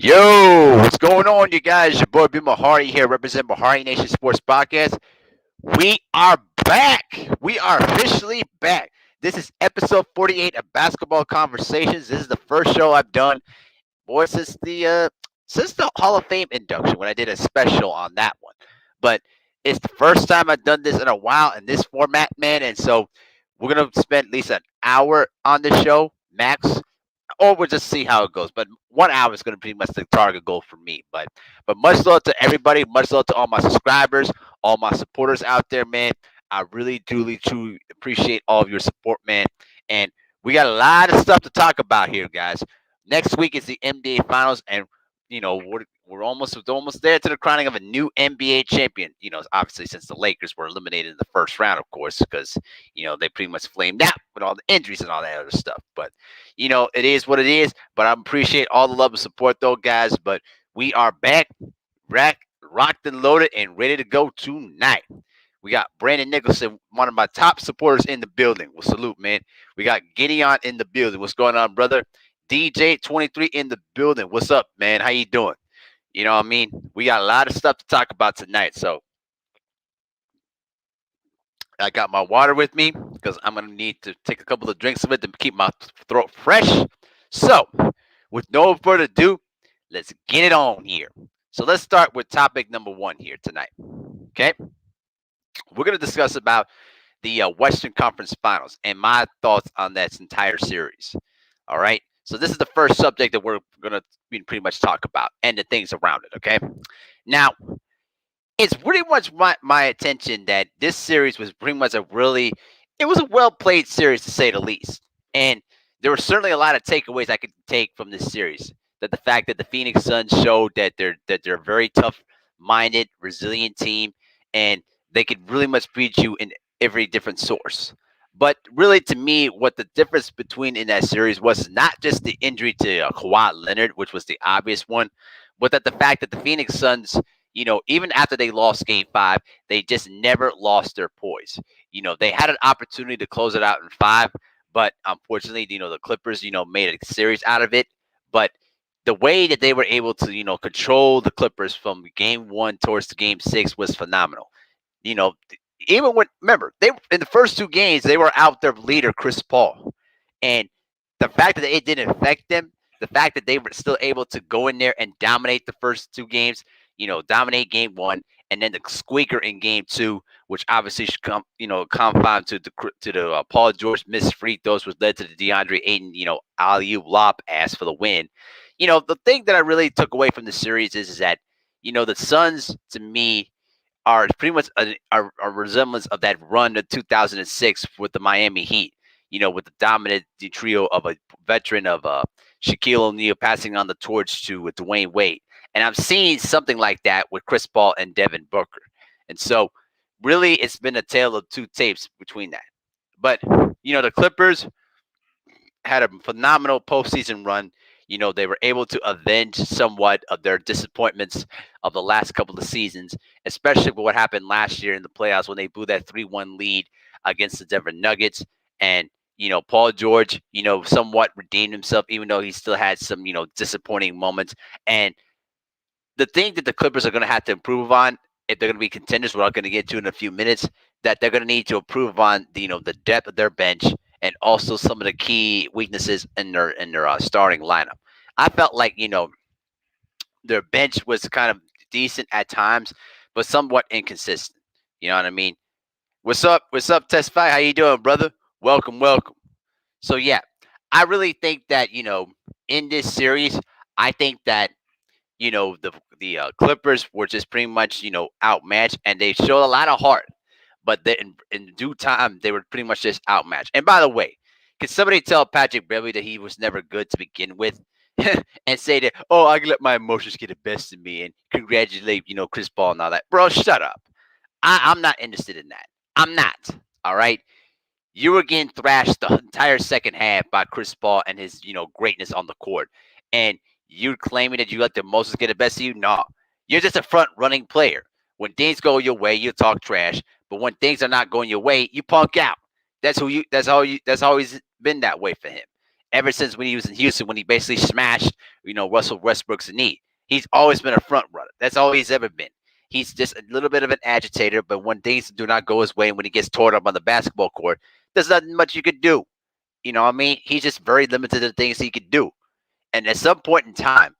Yo, what's going on, you guys? Your boy B Mahari here, representing MehariNation Sports Podcast. We are back. We are officially back. This is episode 48 of Basketball Conversations. This is the first show I've done, boy, since the Hall of Fame induction when I did a special on that one. But it's the first time I've done this in a while in this format, man. And so we're gonna spend at least an hour on the show max, or we'll just see how it goes. But 1 hour is going to be pretty much the target goal for me. But much love to everybody. Much love to all my subscribers, all my supporters out there, man. I really, truly appreciate all of your support, man. And we got a lot of stuff to talk about here, guys. Next week is the NBA Finals, and we're almost there to the crowning of a new NBA champion. Obviously since the Lakers were eliminated in the first round, of course, because they pretty much flamed out with all the injuries and all that other stuff. But it is what it is. But I appreciate all the love and support, though, guys. But we are back, rocked and loaded, and ready to go tonight. We got Brandon Nicholson, one of my top supporters in the building. Well, salute, man. We got Gideon in the building. What's going on, brother? DJ23 in the building. What's up, man? How you doing? You know what I mean? We got a lot of stuff to talk about tonight. So I got my water with me because I'm going to need to take a couple of drinks of it to keep my throat fresh. So, with no further ado, let's get it on here. So, let's start with topic number one here tonight. Okay? We're going to discuss about the Western Conference Finals and my thoughts on that entire series. All right? So, this is the first subject that we're going to pretty much talk about and the things around it. Okay? Now, it's pretty much my attention that this series was pretty much it was a well played series to say the least. And there were certainly a lot of takeaways I could take from this series. That the fact that the Phoenix Suns showed that they're a very tough minded, resilient team, and they could really much beat you in every different source. But really, to me, what the difference between in that series was not just the injury to Kawhi Leonard, which was the obvious one, but that the fact that the Phoenix Suns, even after they lost Game 5, they just never lost their poise. They had an opportunity to close it out in 5, but unfortunately, the Clippers, made a series out of it. But the way that they were able to, control the Clippers from Game 1 towards the Game 6 was phenomenal. You know, even when remember they in the first two games they were out their leader Chris Paul, and the fact that it didn't affect them, the fact that they were still able to go in there and dominate the first two games, dominate Game 1, and then the squeaker in Game 2, which obviously should come, confound to the Paul George missed free throws, which led to the DeAndre Ayton, alley-oop lob ass for the win. The thing that I really took away from the series is that, the Suns to me are pretty much a resemblance of that run of 2006 with the Miami Heat. With the dominant trio of a veteran of Shaquille O'Neal passing on the torch to Dwayne Wade. And I'm seeing something like that with Chris Paul and Devin Booker. And so, really, it's been a tale of two tapes between that. But, the Clippers had a phenomenal postseason run. They were able to avenge somewhat of their disappointments of the last couple of seasons, especially with what happened last year in the playoffs when they blew that 3-1 lead against the Denver Nuggets. And, Paul George, somewhat redeemed himself, even though he still had some, disappointing moments. And the thing that the Clippers are going to have to improve on if they're going to be contenders, we're going to get to in a few minutes, that they're going to need to improve on the depth of their bench and also some of the key weaknesses in their starting lineup. I felt like their bench was kind of decent at times, but somewhat inconsistent. You know what I mean? What's up? What's up, Testify? How you doing, brother? Welcome, welcome. So yeah, I really think that in this series, I think that the Clippers were just pretty much outmatched, and they showed a lot of heart. But then in due time, they were pretty much just outmatched. And by the way, can somebody tell Patrick Beverley that he was never good to begin with, and say that, oh, I can let my emotions get the best of me and congratulate Chris Paul and all that? Bro, shut up. I'm not interested in that. I'm not. All right. You were getting thrashed the entire second half by Chris Paul and his, greatness on the court. And you're claiming that you let the emotions get the best of you? No. You're just a front running player. When things go your way, you talk trash. But when things are not going your way, you punk out. That's always been that way for him. ever since when he was in Houston, when he basically smashed, Russell Westbrook's knee. He's always been a front runner. That's all he's ever been. He's just a little bit of an agitator, but when things do not go his way and when he gets torn up on the basketball court, there's nothing much you could do. You know what I mean? He's just very limited to the things he could do. And at some point in time,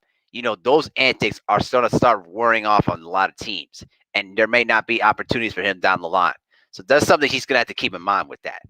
those antics are going to start wearing off on a lot of teams. And there may not be opportunities for him down the line. So that's something he's going to have to keep in mind with that.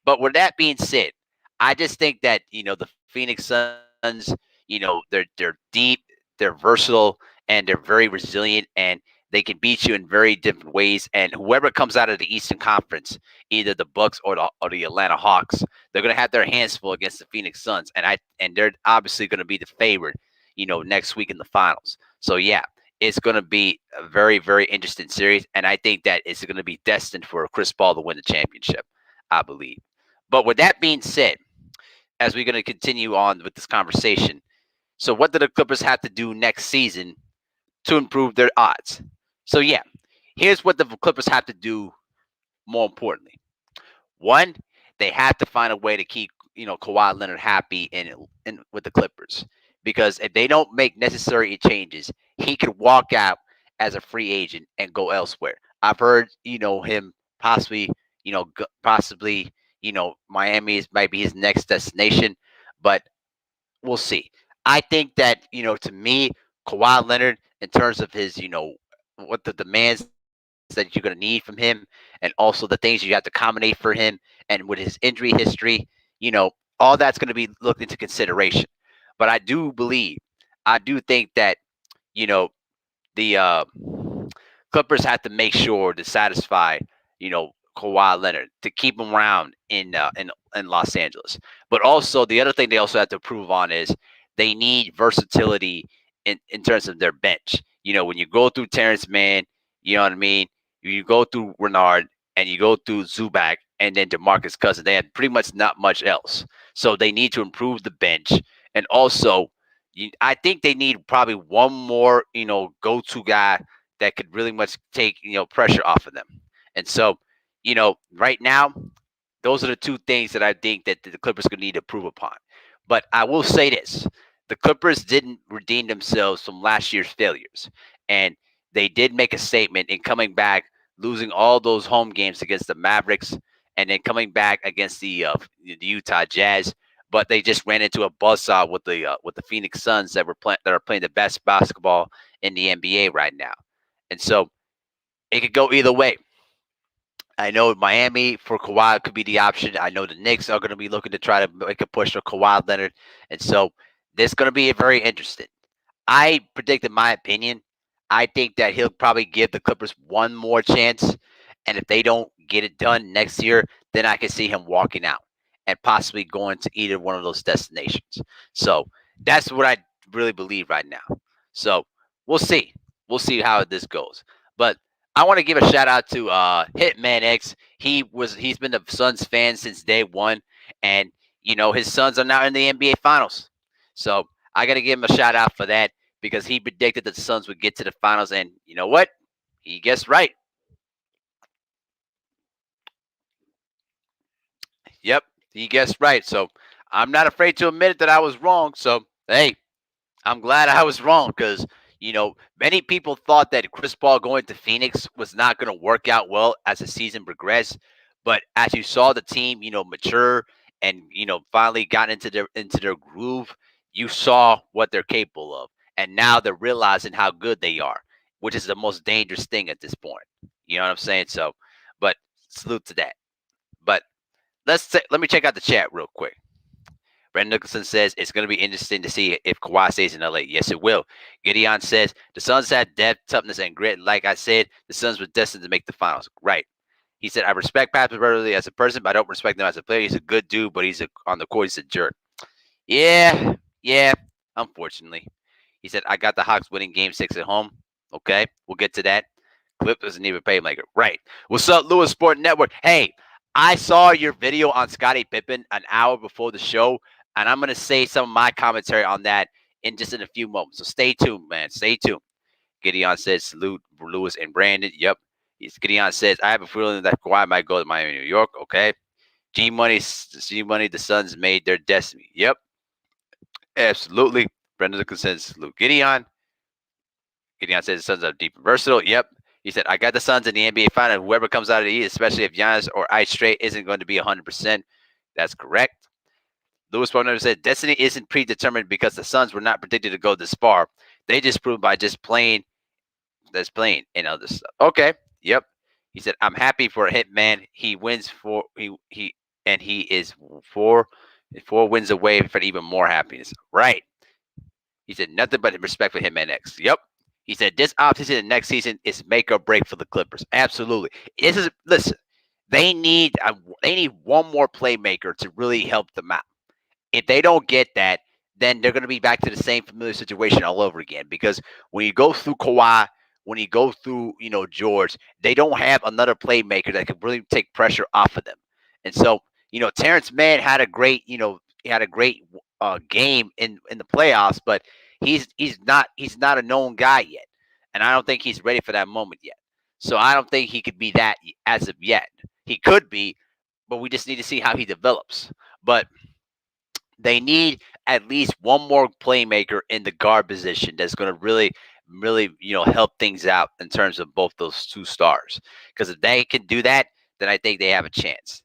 But with that being said, I just think that, the Phoenix Suns, they're deep, they're versatile, and they're very resilient, and they can beat you in very different ways. And whoever comes out of the Eastern Conference, either the Bucks or the Atlanta Hawks, they're going to have their hands full against the Phoenix Suns, and they're obviously going to be the favorite, next week in the finals. So yeah, it's going to be a very, very interesting series, and I think that it's going to be destined for Chris Paul to win the championship, I believe. But with that being said, as we're going to continue on with this conversation, so what do the Clippers have to do next season to improve their odds? So yeah, here's what the Clippers have to do more importantly. One, they have to find a way to keep, Kawhi Leonard happy in with the Clippers. Because if they don't make necessary changes, he could walk out as a free agent and go elsewhere. I've heard, him possibly, Miami might be his next destination, but we'll see. I think that, to me, Kawhi Leonard, in terms of his, what the demands that you're going to need from him, and also the things you have to accommodate for him, and with his injury history, all that's going to be looked into consideration. But I do think that, you know, the Clippers have to make sure to satisfy, Kawhi Leonard to keep him around in Los Angeles. But also the other thing they also have to improve on is they need versatility in terms of their bench. When you go through Terrence Mann, you know what I mean. You go through Renard and you go through Zubac and then DeMarcus Cousins. They had pretty much not much else. So they need to improve the bench. And also, I think they need probably one more, go-to guy that could really much take, pressure off of them. And so, right now, those are the two things that I think that the Clippers could need to improve upon. But I will say this: the Clippers didn't redeem themselves from last year's failures, and they did make a statement in coming back, losing all those home games against the Mavericks, and then coming back against the Utah Jazz. But they just ran into a buzzsaw with the Phoenix Suns that are playing the best basketball in the NBA right now, and so it could go either way. I know Miami for Kawhi could be the option. I know the Knicks are going to be looking to try to make a push for Kawhi Leonard, and so this is going to be very interesting. I predict, in my opinion, I think that he'll probably give the Clippers one more chance, and if they don't get it done next year, then I can see him walking out and possibly going to either one of those destinations. So that's what I really believe right now. So we'll see. We'll see how this goes. But I want to give a shout out to Hitman X. He's been a Suns fan since day one, and his Suns are now in the NBA Finals. So I got to give him a shout out for that because he predicted that the Suns would get to the finals, and you know what? He guessed right. Yep, he guessed right. So I'm not afraid to admit it that I was wrong. So hey, I'm glad I was wrong because many people thought that Chris Paul going to Phoenix was not going to work out well as the season progressed. But as you saw the team, mature and finally got into their groove, you saw what they're capable of, and now they're realizing how good they are, which is the most dangerous thing at this point. You know what I'm saying? So, but salute to that. But let me check out the chat real quick. Brandon Nicholson says it's going to be interesting to see if Kawhi stays in LA. Yes, it will. Gideon says the Suns had depth, toughness, and grit. Like I said, the Suns were destined to make the finals. Right. He said, I respect Patrick Beverly as a person, but I don't respect him as a player. He's a good dude, but on the court, he's a jerk. Yeah, unfortunately. He said, I got the Hawks winning game 6 at home. Okay, we'll get to that. Clip doesn't even pay him like it. Right. What's up, Lewis Sport Network? Hey, I saw your video on Scotty Pippen an hour before the show, and I'm going to say some of my commentary on that in a few moments. So stay tuned, man. Stay tuned. Gideon says, salute Lewis and Brandon. Yep. Gideon says, I have a feeling that Kawhi might go to Miami, New York. Okay. G Money, the Suns made their destiny. Yep. Absolutely. Brendan consensus. Luke Gideon. Gideon says the Suns are deep and versatile. Yep. He said, I got the Suns in the NBA final. Whoever comes out of the East, especially if Giannis or Ice Strait isn't going to be 100%. That's correct. Lewis Wagner said, Destiny isn't predetermined because the Suns were not predicted to go this far. They just proved by just playing, that's playing and other stuff. Okay. Yep. He said, I'm happy for a Hitman. He wins for, and he is four wins away for even more happiness. Right. He said nothing but respect for him and X. Yep. He said this offseason and next season is make or break for the Clippers. Absolutely. This is listen. They need one more playmaker to really help them out. If they don't get that, then they're going to be back to the same familiar situation all over again. Because when you go through Kawhi, when you go through George, they don't have another playmaker that can really take pressure off of them. And so Terrence Mann had a great he had a great game in the playoffs, but he's not a known guy yet, and I don't think he's ready for that moment yet. So I don't think he could be that as of yet. He could be, but we just need to see how he develops. But they need at least one more playmaker in the guard position that's going to really, help things out in terms of both those two stars. Because if they can do that, then I think they have a chance.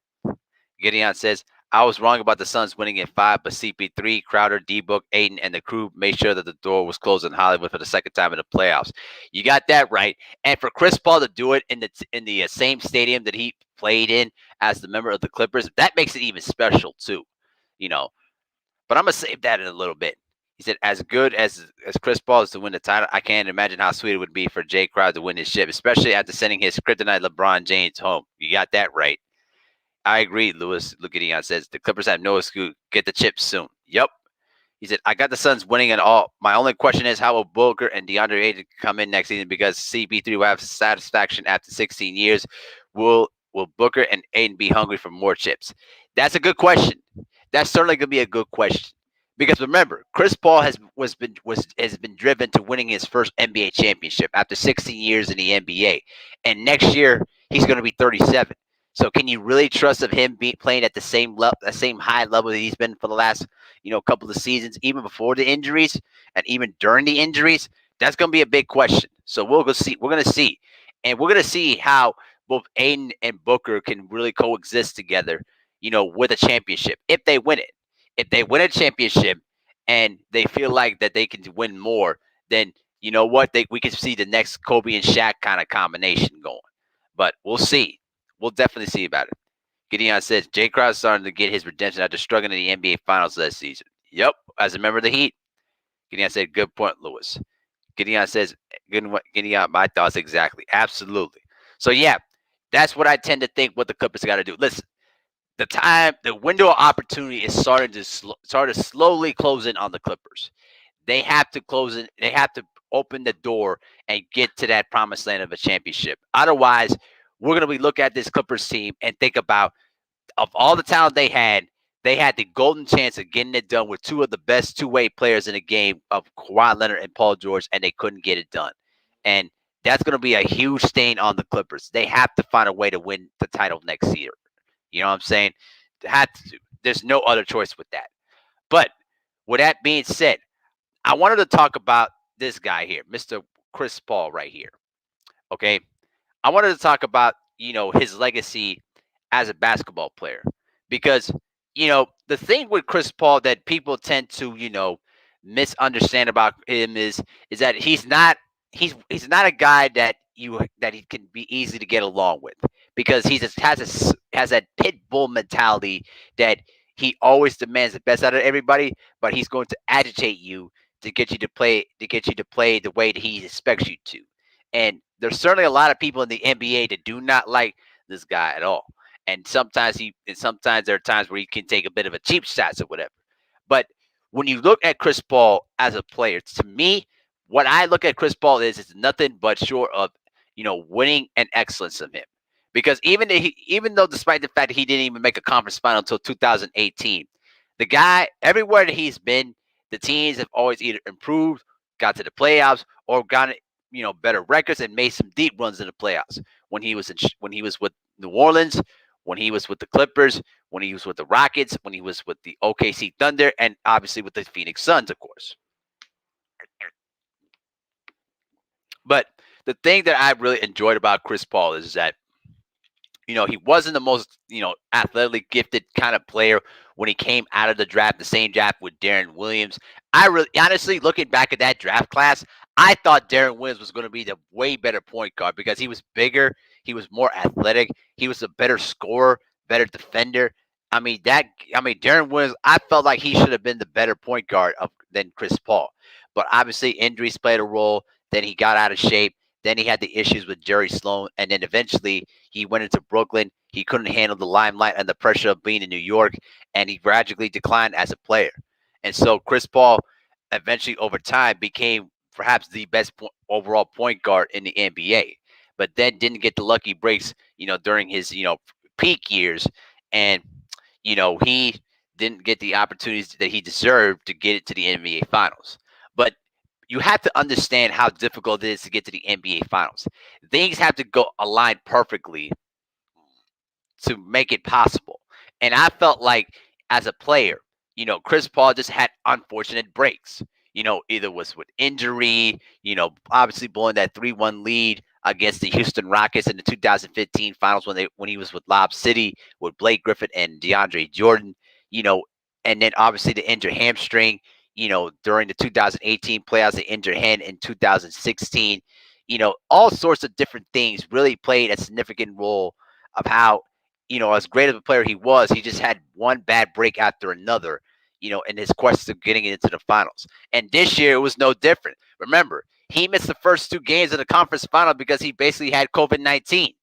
Gideon says, I was wrong about the Suns winning in 5, but CP3, Crowder, D-Book, Aiden, and the crew made sure that the door was closed in Hollywood for the second time in the playoffs. You got that right. And for Chris Paul to do it in the same stadium that he played in as the member of the Clippers, that makes it even special too. You know, but I'm gonna save that in a little bit. He said, as good as Chris Paul is to win the title, I can't imagine how sweet it would be for Jay Crowder to win his ship, especially after sending his kryptonite LeBron James home. You got that right. I agree, Lewis Lugidion says the Clippers have no excuse. Get the chip soon. Yep. He said, I got the Suns winning it all. My only question is how will Booker and DeAndre Ayton come in next season because CP3 will have satisfaction after 16 years. Will Booker and Ayton be hungry for more chips? That's a good question. That's certainly going to be a good question. Because remember, Chris Paul has been driven to winning his first NBA championship after 16 years in the NBA, and next year he's going to be 37. So can you really trust of him playing at the same level, the same high level that he's been for the last couple of seasons, even before the injuries and even during the injuries? That's going to be a big question. So we'll go see. We're going to see, and we're going to see how both Aiden and Booker can really coexist together. With a championship if they win it. If they win a championship and they feel like that they can win more, then you know what? We can see the next Kobe and Shaq kind of combination going. But we'll see. We'll definitely see about it. Gideon says Jay Crowder starting to get his redemption after struggling in the NBA Finals last season. Yep, as a member of the Heat. Gideon said, good point, Lewis. Gideon says, Gideon, my thoughts exactly. Absolutely. So, yeah, that's what I tend to think what the Clippers got to do. Listen, the window of opportunity is starting to slowly close in on the Clippers. They have to close it. They have to open the door and get to that promised land of a championship. Otherwise, we're going to be looking at this Clippers team and think about of all the talent they had the golden chance of getting it done with two of the best two-way players in the game of Kawhi Leonard and Paul George, and they couldn't get it done. And that's going to be a huge stain on the Clippers. They have to find a way to win the title next year. You know what I'm saying? There's no other choice with that. But with that being said, I wanted to talk about this guy here, Mr. Chris Paul, right here. Okay. I wanted to talk about, his legacy as a basketball player. Because, the thing with Chris Paul that people tend to, misunderstand about him is that he's not a guy that he can be easy to get along with because has that pit bull mentality that he always demands the best out of everybody, but he's going to agitate you to get you to play the way that he expects you to. And there's certainly a lot of people in the NBA that do not like this guy at all. And sometimes there are times where he can take a bit of a cheap shots or whatever. But when you look at Chris Paul as a player, to me, what I look at Chris Paul is nothing but short of, winning and excellence of him. Because even though despite the fact that he didn't even make a conference final until 2018, the guy, everywhere that he's been, the teams have always either improved, got to the playoffs, or gotten better records and made some deep runs in the playoffs. When he was with New Orleans, when he was with the Clippers, when he was with the Rockets, when he was with the OKC Thunder, and obviously with the Phoenix Suns, of course. But the thing that I really enjoyed about Chris Paul is that he wasn't the most, athletically gifted kind of player when he came out of the draft, the same draft with Darren Williams. I really, honestly, looking back at that draft class, I thought Darren Williams was going to be the way better point guard because he was bigger, he was more athletic, he was a better scorer, better defender. Darren Williams, I felt like he should have been the better point guard than Chris Paul. But obviously, injuries played a role. Then he got out of shape. Then he had the issues with Jerry Sloan, and then eventually he went into Brooklyn. He couldn't handle the limelight and the pressure of being in New York, and he gradually declined as a player. And so Chris Paul eventually, over time, became perhaps the best overall point guard in the NBA, but then didn't get the lucky breaks, during his, peak years, and he didn't get the opportunities that he deserved to get it to the NBA Finals. But you have to understand how difficult it is to get to the NBA Finals. Things have to go align perfectly to make it possible. And I felt like as a player, Chris Paul just had unfortunate breaks. Either was with injury, obviously blowing that 3-1 lead against the Houston Rockets in the 2015 finals when he was with Lob City with Blake Griffin and DeAndre Jordan, and then obviously the injured hamstring, during the 2018 playoffs, the injured hand in 2016, all sorts of different things really played a significant role of how, as great of a player he was, he just had one bad break after another, in his quest of getting into the finals. And this year it was no different. Remember, he missed the first two games of the conference final because he basically had COVID-19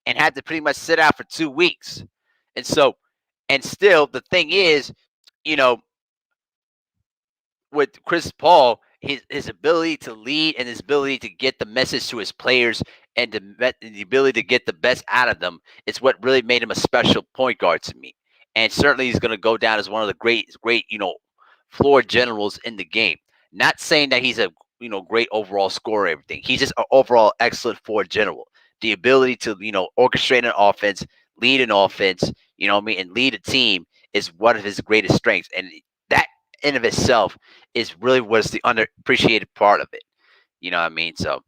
and had to pretty much sit out for 2 weeks. And so, and still, the thing is, you know, with Chris Paul, his ability to lead and his ability to get the message to his players and the ability to get the best out of them is what really made him a special point guard to me. And certainly he's going to go down as one of the great, floor generals in the game. Not saying that he's a, great overall scorer or everything. He's just an overall excellent floor general. The ability to, orchestrate an offense, lead an offense, and lead a team is one of his greatest strengths. And that in of itself is really what's the underappreciated part of it. You know what I mean? So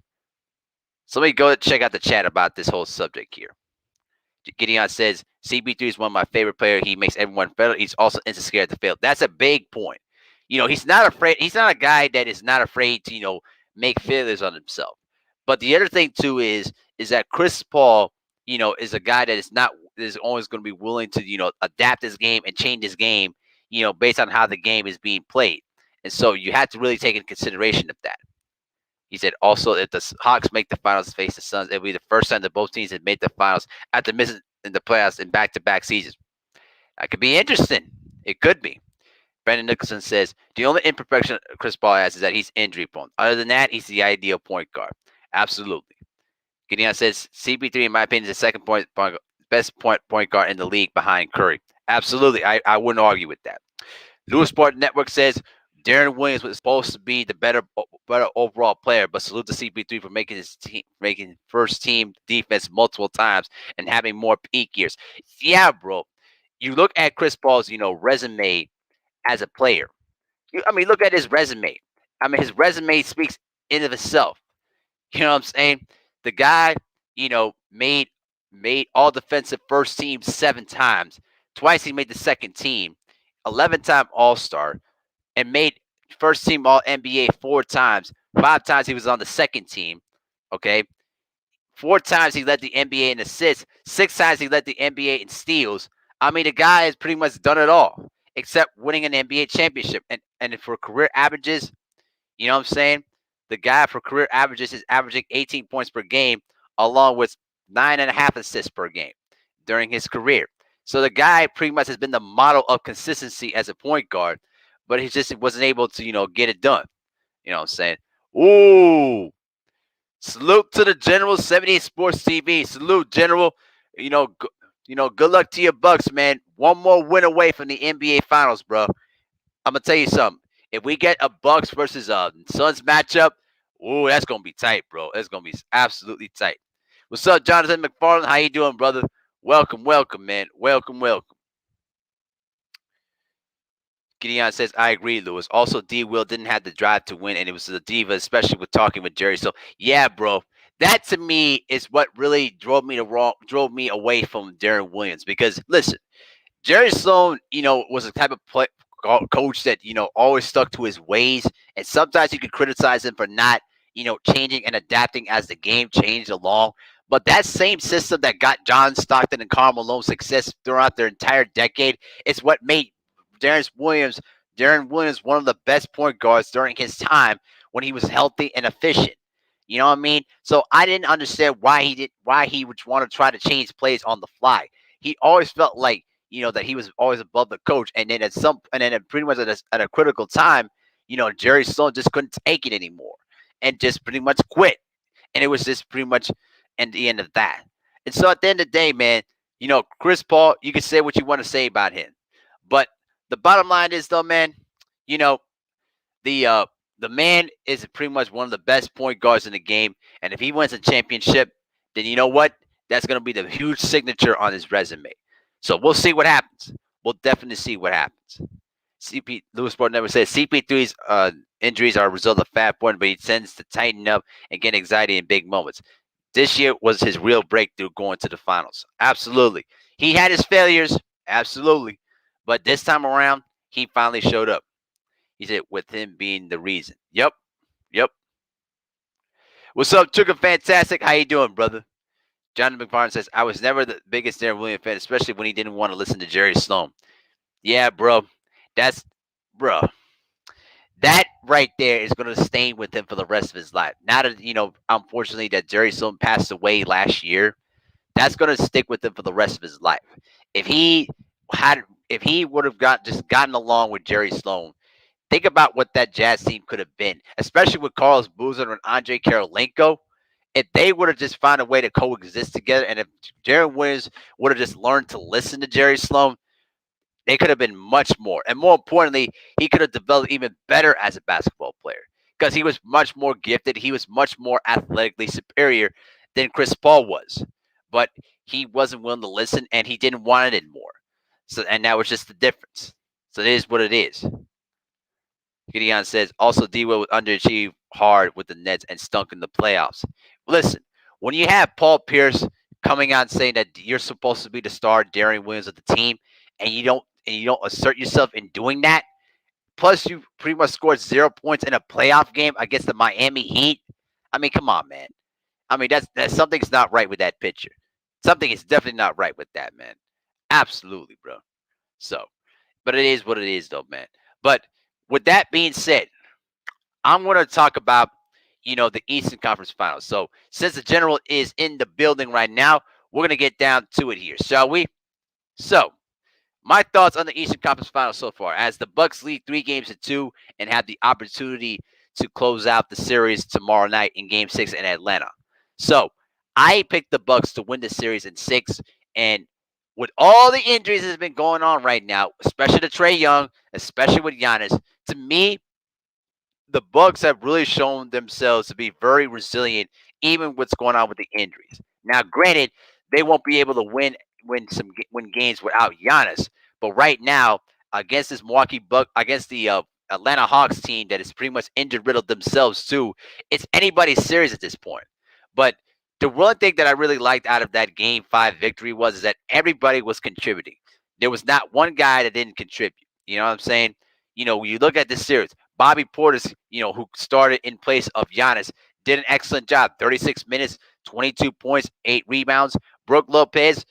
let me go check out the chat about this whole subject here. Gideon says CB3 is one of my favorite players. He makes everyone better. He's also instant scared to fail. That's a big point. He's not afraid. He's not a guy that is not afraid to, make failures on himself. But the other thing too is that Chris Paul, is a guy that is always going to be willing to, adapt his game and change his game, based on how the game is being played. And so you have to really take into consideration of that. He said also if the Hawks make the finals face the Suns, it'll be the first time that both teams have made the finals after missing in the playoffs in back-to-back seasons. That could be interesting. It could be. Brandon Nicholson says the only imperfection Chris Paul has is that he's injury prone. Other than that, he's the ideal point guard. Absolutely. Gideon says CP3, in my opinion, is the second best point guard in the league behind Curry. Absolutely. I wouldn't argue with that. Lewis Sport Network says Darren Williams was supposed to be the better overall player, but salute to CP3 for making first team defense multiple times and having more peak years. Yeah, bro. You look at Chris Paul's, resume as a player. Look at his resume. His resume speaks in of itself. You know what I'm saying? The guy, made all defensive first team 7 times. Twice he made the second team. 11-time All-Star. And made first team All NBA 4 times. 5 times he was on the second team. Okay. 4 times he led the NBA in assists. 6 times he led the NBA in steals. The guy has pretty much done it all except winning an NBA championship. And for career averages, you know what I'm saying? The guy for career averages is averaging 18 points per game, along with 9.5 assists per game during his career. So the guy pretty much has been the model of consistency as a point guard, but he just wasn't able to, get it done. You know what I'm saying? Ooh. Salute to the General 78 Sports TV. Salute, General. Good luck to your Bucks, man. One more win away from the NBA Finals, bro. I'm gonna tell you something. If we get a Bucks versus Suns matchup, ooh, that's gonna be tight, bro. It's gonna be absolutely tight. What's up, Jonathan McFarland? How you doing, brother? Welcome, welcome, man. Welcome, welcome. Gideon says, I agree, Lewis. Also, D Will didn't have the drive to win, and it was the diva, especially with talking with Jerry. So, yeah, bro, that to me is what really drove me away from Darren Williams. Because listen, Jerry Sloan, was a type of coach that always stuck to his ways, and sometimes you could criticize him for not, changing and adapting as the game changed along. But that same system that got John Stockton and Karl Malone success throughout their entire decade is what made Darren Williams, Darren Williams, one of the best point guards during his time when he was healthy and efficient. You know what I mean? So I didn't understand why he would want to try to change plays on the fly. He always felt like that he was always above the coach. And then pretty much at a critical time, Jerry Sloan just couldn't take it anymore and just pretty much quit. And it was just pretty much at the end of that. And so at the end of the day, man, Chris Paul, you can say what you want to say about him. But the bottom line is though, man, you know, the uh the man is pretty much one of the best point guards in the game. And if he wins a championship, then you know what? That's gonna be the huge signature on his resume. So we'll see what happens. We'll definitely see what happens. CP Lewis Sport never says CP3's injuries are a result of fat born, but he tends to tighten up and get anxiety in big moments. This year was his real breakthrough going to the finals. Absolutely. He had his failures, absolutely. But this time around, he finally showed up. He said, with him being the reason. Yep. Yep. What's up, Trigger Fantastic? How you doing, brother? John McFarland says, I was never the biggest Darren Williams fan, especially when he didn't want to listen to Jerry Sloan. Yeah, bro. That's, bro. That right there is going to stay with him for the rest of his life. Now that, unfortunately, that Jerry Sloan passed away last year, that's going to stick with him for the rest of his life. If he if he would have gotten along with Jerry Sloan, think about what that Jazz team could have been, especially with Carlos Boozer and Andre Karolinko. If they would have just found a way to coexist together, and if Jaron Williams would have just learned to listen to Jerry Sloan, they could have been much more. And more importantly, he could have developed even better as a basketball player because he was much more gifted. He was much more athletically superior than Chris Paul was. But he wasn't willing to listen and he didn't want it anymore. So, and that was just the difference. So it is what it is. Gideon says, also D Will would underachieve hard with the Nets and stunk in the playoffs. Listen, when you have Paul Pierce coming out saying that you're supposed to be the star Darian Williams of the team, and you don't assert yourself in doing that, plus you pretty much scored 0 points in a playoff game against the Miami Heat. I mean, come on, man. I mean, that's something's not right with that pitcher. Something is definitely not right with that, man. Absolutely, bro. So, but it is what it is, though, man. But with that being said, I'm going to talk about, the Eastern Conference Finals. So, since the general is in the building right now, we're going to get down to it here, shall we? So, my thoughts on the Eastern Conference Finals so far, as the Bucks lead 3 games to 2 and have the opportunity to close out the series tomorrow night in Game 6 in Atlanta. So, I picked the Bucks to win the series in 6, and with all the injuries that's been going on right now, especially to Trae Young, especially with Giannis, to me, the Bucks have really shown themselves to be very resilient, even what's going on with the injuries. Now, granted, they won't be able to win games without Giannis, but right now, against this against the Atlanta Hawks team that is pretty much injured riddled themselves too, it's anybody's series at this point. But the one thing that I really liked out of that Game 5 victory was is that everybody was contributing. There was not one guy that didn't contribute. You know what I'm saying? When you look at this series, Bobby Portis, who started in place of Giannis, did an excellent job. 36 minutes, 22 points, 8 rebounds. Brook Lopez,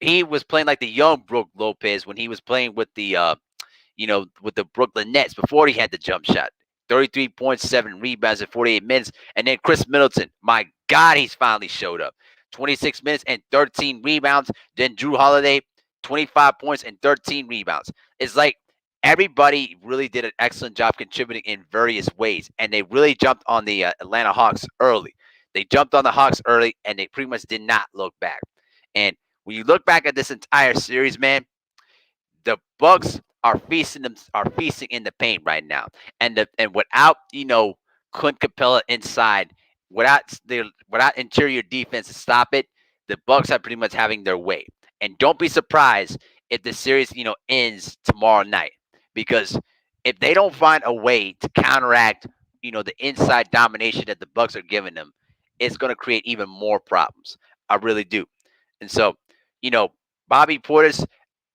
he was playing like the young Brook Lopez when he was playing with with the Brooklyn Nets before he had the jump shot. 33.7 rebounds in 48 minutes. And then Chris Middleton, my God, he's finally showed up. 26 minutes and 13 rebounds. Then Drew Holiday, 25 points and 13 rebounds. It's like everybody really did an excellent job contributing in various ways. And they really jumped on the Atlanta Hawks early. They jumped on the Hawks early, and they pretty much did not look back. And when you look back at this entire series, man, the Bucks are feasting in the paint right now, and without Clint Capella inside, without interior defense to stop it, the Bucks are pretty much having their way. And don't be surprised if the series, ends tomorrow night. Because if they don't find a way to counteract, the inside domination that the Bucks are giving them, it's going to create even more problems. I really do. And so, you know, Bobby Portis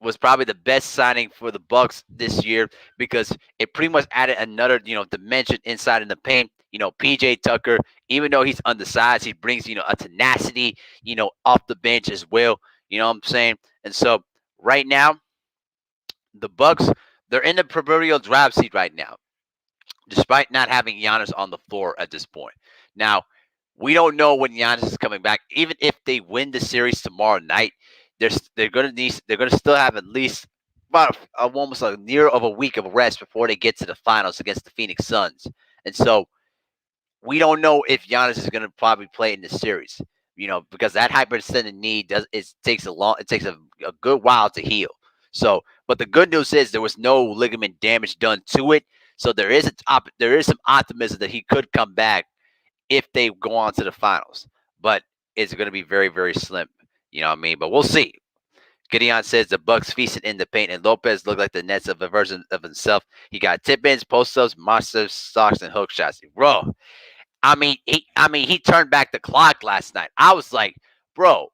was probably the best signing for the Bucks this year because it pretty much added another, dimension inside in the paint. PJ Tucker, even though he's undersized, he brings, a tenacity, off the bench as well. You know what I'm saying? And so right now, the Bucks, they're in the proverbial drive seat right now, despite not having Giannis on the floor at this point. Now, we don't know when Giannis is coming back. Even if they win the series tomorrow night, they're gonna still have at least about almost a near of a week of rest before they get to the finals against the Phoenix Suns. And so we don't know if Giannis is going to probably play in the series. Because that hyperextended knee it takes a good while to heal. So, but the good news is there was no ligament damage done to it. So there is some optimism that he could come back if they go on to the finals. But it's going to be very, very slim. You know what I mean? But we'll see. Gideon says the Bucks feasted in the paint, and Lopez looked like the Nets of a version of himself. He got tip-ins, post-ups, monster stocks, and hook shots. Bro, he turned back the clock last night. I was like, bro,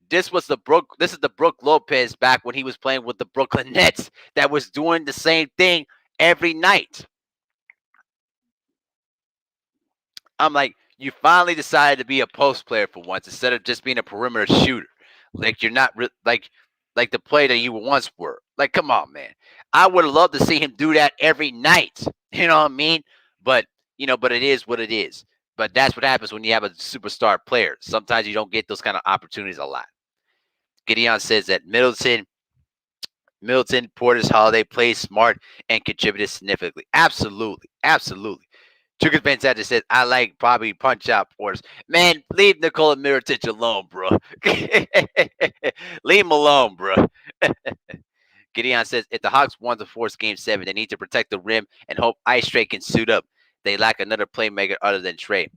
this is the Brook Lopez back when he was playing with the Brooklyn Nets that was doing the same thing every night. I'm like, you finally decided to be a post player for once instead of just being a perimeter shooter. Like you're not like the player that you once were. Like, come on, man. I would have loved to see him do that every night. You know what I mean? But but it is what it is. But that's what happens when you have a superstar player. Sometimes you don't get those kind of opportunities a lot. Gideon says that Middleton, Portis, Holiday plays smart and contributed significantly. Absolutely, absolutely. Chicken Fantastic says, I like Bobby Punch Out Portis. Man, leave Nikola Mirotic alone, bro. Leave him alone, bro. Gideon says, if the Hawks want to force Game 7, they need to protect the rim and hope Ice Trey can suit up. They lack another playmaker other than Trey.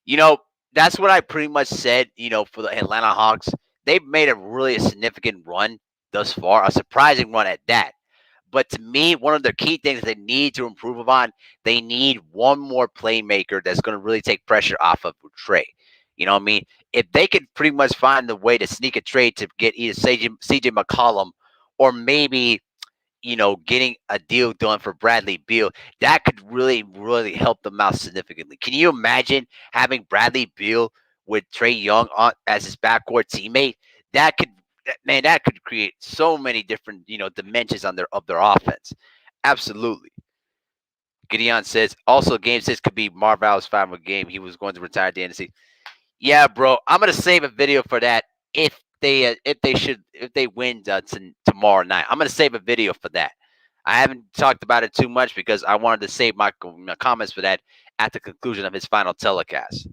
You know, that's what I pretty much said, for the Atlanta Hawks. They've made a really significant run thus far, a surprising run at that. But to me, one of the key things they need to improve upon, they need one more playmaker that's going to really take pressure off of Trey. You know what I mean? If they could pretty much find the way to sneak a trade to get either CJ McCollum or maybe getting a deal done for Bradley Beal, that could really, really help them out significantly. Can you imagine having Bradley Beal with Trey Young on as his backcourt teammate? That could, man, that could create so many different, dimensions on their offense. Absolutely. Gideon says also Game 6 could be Marval's final game. He was going to retire at the end of the season. Yeah, bro. I'm gonna save a video for that if they win tomorrow night. I'm gonna save a video for that. I haven't talked about it too much because I wanted to save my comments for that at the conclusion of his final telecast.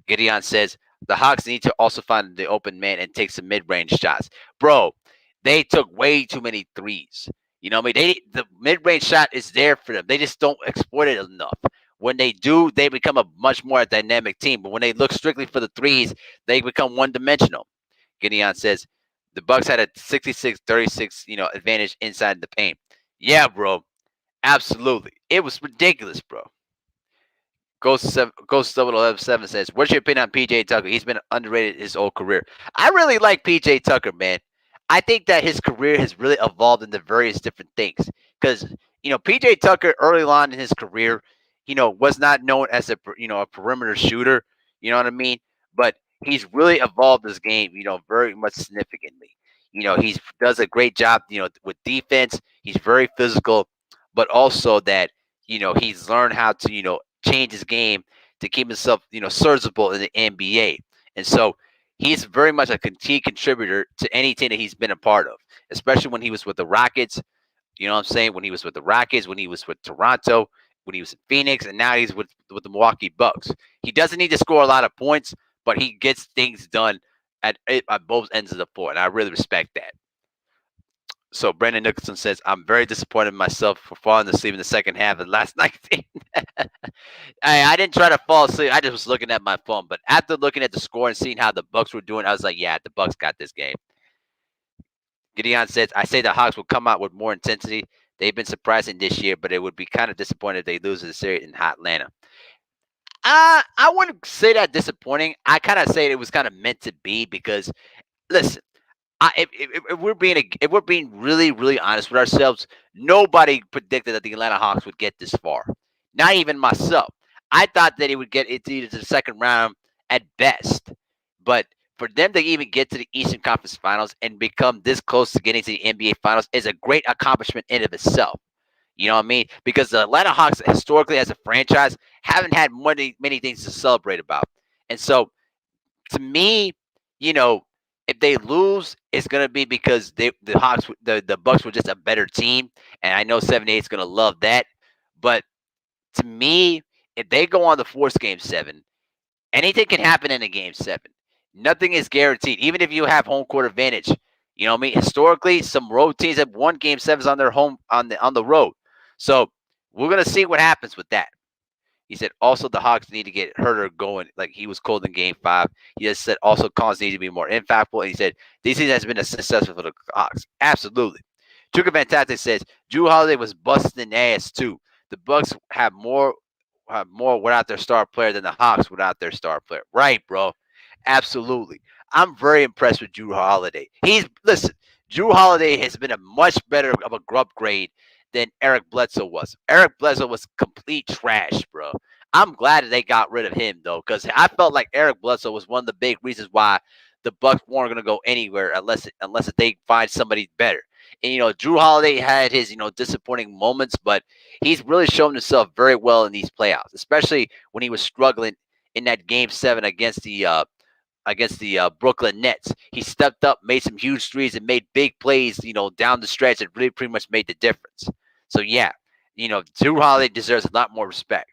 Gideon says the Hawks need to also find the open man and take some mid-range shots. Bro, they took way too many threes. You know what I mean? The mid-range shot is there for them. They just don't exploit it enough. When they do, they become a much more dynamic team. But when they look strictly for the threes, they become one-dimensional. Gideon says the Bucks had a 66-36, advantage inside the paint. Yeah, bro. Absolutely. It was ridiculous, bro. Ghost 11 says, what's your opinion on PJ Tucker? He's been underrated his whole career. I really like PJ Tucker, man. I think that his career has really evolved into various different things. Because, PJ Tucker early on in his career, was not known as a perimeter shooter. You know what I mean? But he's really evolved his game, very much significantly. He does a great job, with defense. He's very physical, but also that, he's learned how to, change his game to keep himself, serviceable in the NBA. And so he's very much a key contributor to any team that he's been a part of, especially when he was with the Rockets. You know what I'm saying? When he was with the Rockets, when he was with Toronto, when he was in Phoenix, and now he's with the Milwaukee Bucks. He doesn't need to score a lot of points, but he gets things done at both ends of the floor, and I really respect that. So Brandon Nicholson says, I'm very disappointed in myself for falling asleep in the second half of last night's game. I didn't try to fall asleep. I just was looking at my phone. But after looking at the score and seeing how the Bucks were doing, I was like, yeah, the Bucks got this game. Gideon says, I say the Hawks will come out with more intensity. They've been surprising this year, but it would be kind of disappointing if they lose the series in hot Atlanta. I wouldn't say that disappointing. I kind of say it was kind of meant to be because, listen, if we're being really honest with ourselves, nobody predicted that the Atlanta Hawks would get this far. Not even myself. I thought that it would get it to the second round at best, but for them to even get to the Eastern Conference Finals and become this close to getting to the NBA Finals is a great accomplishment in of itself. You know what I mean? Because the Atlanta Hawks historically, as a franchise, haven't had many things to celebrate about, and so to me, you know, if they lose, it's gonna be because the Hawks the Bucks were just a better team, and I know 78 is gonna love that. But to me, if they go on the force game seven, anything can happen in a game seven. Nothing is guaranteed, even if you have home court advantage. You know what I mean? Historically, some road teams have won game sevens on their home on the road. So we're gonna see what happens with that. He said also the Hawks need to get Herter going like he was cold in game five. He just said also Collins need to be more impactful. And he said this season has been a successful for the Hawks. Absolutely. Chuka Fantastic says Drew Holiday was busting ass too. The Bucks have more without their star player than the Hawks without their star player. Right, bro. Absolutely. I'm very impressed with Drew Holiday. Drew Holiday has been a much better of a grub grade than Eric Bledsoe was. Eric Bledsoe was complete trash, bro. I'm glad that they got rid of him though, because I felt like Eric Bledsoe was one of the big reasons why the Bucks weren't going to go anywhere unless they find somebody better. And Drew Holiday had his disappointing moments, but he's really shown himself very well in these playoffs, especially when he was struggling in that Game 7 against the Brooklyn Nets. He stepped up, made some huge threes, and made big plays, down the stretch that really pretty much made the difference. So yeah, Drew Holiday deserves a lot more respect.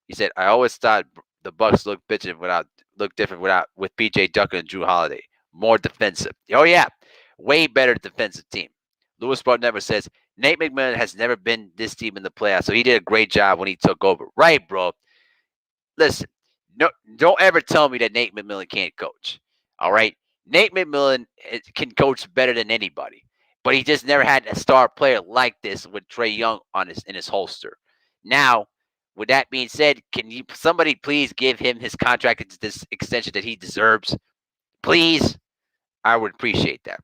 He said, "I always thought the Bucks look different with PJ Tucker and Drew Holiday. More defensive. Oh yeah, way better defensive team." Louis Sport Never says Nate McMillan has never been this team in the playoffs, so he did a great job when he took over. Right, bro. Listen, no, don't ever tell me that Nate McMillan can't coach. All right, Nate McMillan can coach better than anybody, but he just never had a star player like this with Trae Young in his holster. Now, with that being said, can somebody please give him his contract this extension that he deserves? Please, I would appreciate that.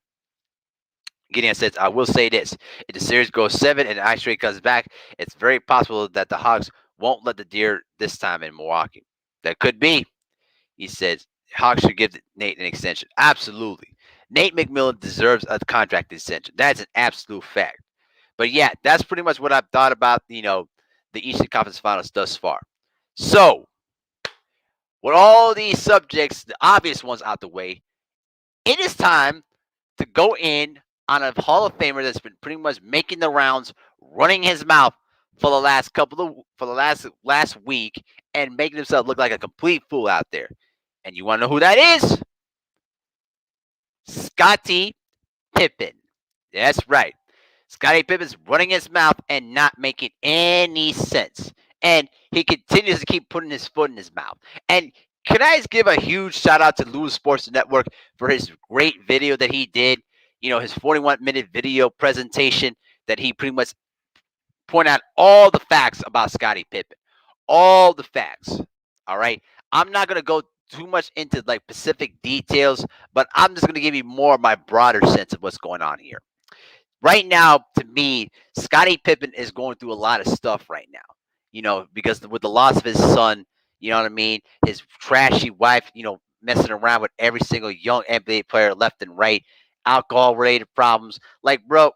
Gideon says, I will say this. If the series goes 7 and Ice Ray comes back, it's very possible that the Hawks won't let the Deer this time in Milwaukee. That could be. He says, Hawks should give Nate an extension. Absolutely. Nate McMillan deserves a contract extension. That's an absolute fact. But yeah, that's pretty much what I've thought about, the Eastern Conference Finals thus far. So, with all these subjects, the obvious ones out the way, it is time to go in on a Hall of Famer that's been pretty much making the rounds, running his mouth for the last week, and making himself look like a complete fool out there. And you want to know who that is? Scotty Pippen. That's right. Scotty Pippen's running his mouth and not making any sense. And he continues to keep putting his foot in his mouth. And can I just give a huge shout out to Louis Sports Network for his great video that he did? His 41-minute video presentation that he pretty much pointed out all the facts about Scotty Pippen. All the facts. All right. I'm not going to go too much into like specific details, but I'm just going to give you more of my broader sense of what's going on here. Right now, to me, Scottie Pippen is going through a lot of stuff right now, because with the loss of his son, you know what I mean? His trashy wife, messing around with every single young NBA player left and right, alcohol-related problems. Like, bro,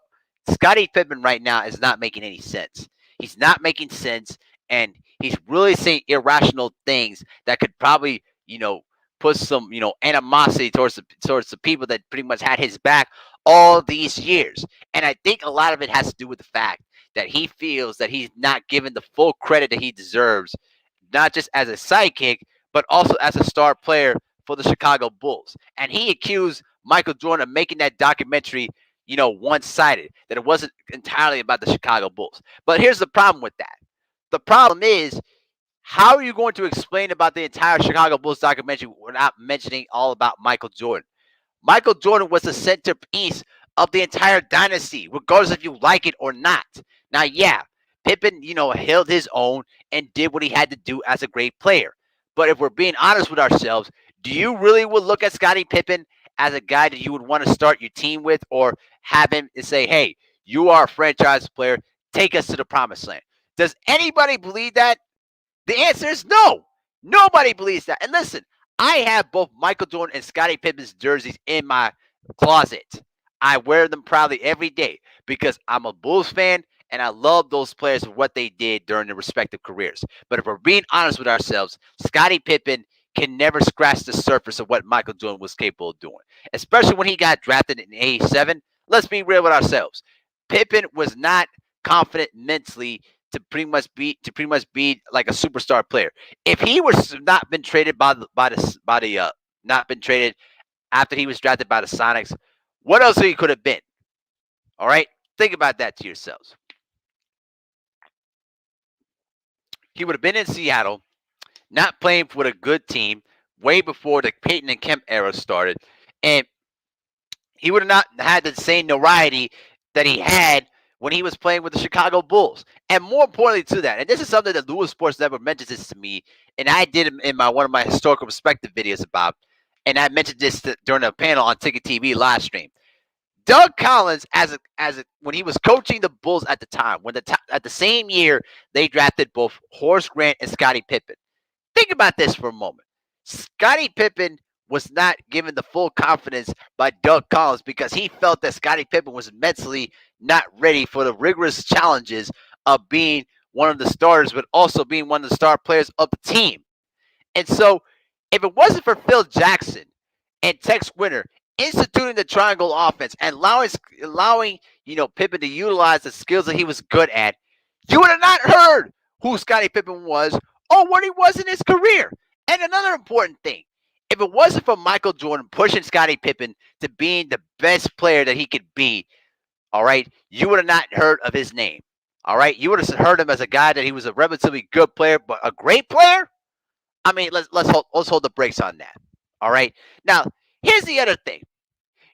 Scottie Pippen right now is not making any sense. He's not making sense, and he's really saying irrational things that could probably, put some, animosity towards the people that pretty much had his back all these years. And I think a lot of it has to do with the fact that he feels that he's not given the full credit that he deserves, not just as a sidekick, but also as a star player for the Chicago Bulls. And he accused Michael Jordan of making that documentary, one-sided, that it wasn't entirely about the Chicago Bulls. But here's the problem with that. The problem is, how are you going to explain about the entire Chicago Bulls documentary without mentioning all about Michael Jordan? Michael Jordan was the centerpiece of the entire dynasty, regardless if you like it or not. Now, yeah, Pippen, held his own and did what he had to do as a great player. But if we're being honest with ourselves, do you really would look at Scottie Pippen as a guy that you would want to start your team with, or have him and say, hey, you are a franchise player, take us to the promised land? Does anybody believe that? The answer is no. Nobody believes that. And listen, I have both Michael Jordan and Scottie Pippen's jerseys in my closet. I wear them proudly every day because I'm a Bulls fan and I love those players for what they did during their respective careers. But if we're being honest with ourselves, Scottie Pippen can never scratch the surface of what Michael Jordan was capable of doing, especially when he got drafted in '87. Let's be real with ourselves. Pippen was not confident mentally to pretty much be like a superstar player. If he was not been traded not been traded after he was drafted by the Sonics, what else he could have been? All right, think about that to yourselves. He would have been in Seattle, not playing for a good team, way before the Peyton and Kemp era started, and he would have not had the same notoriety that he had when he was playing with the Chicago Bulls. And more importantly to that, and this is something that Lewis Sports never mentions this to me, and I did in one of my historical perspective videos about, and I mentioned this during a panel on Ticket TV live stream. Doug Collins, when he was coaching the Bulls at the time, at the same year they drafted both Horace Grant and Scottie Pippen. Think about this for a moment. Scottie Pippen was not given the full confidence by Doug Collins because he felt that Scottie Pippen was mentally not ready for the rigorous challenges of being one of the starters, but also being one of the star players of the team. And so, if it wasn't for Phil Jackson and Tex Winter instituting the triangle offense and allowing Pippen to utilize the skills that he was good at, you would have not heard who Scottie Pippen was or what he was in his career. And another important thing, if it wasn't for Michael Jordan pushing Scottie Pippen to being the best player that he could be, all right, you would have not heard of his name. All right, you would have heard him as a guy that he was a relatively good player, but a great player. I mean, let's hold the brakes on that. All right. Now, here's the other thing.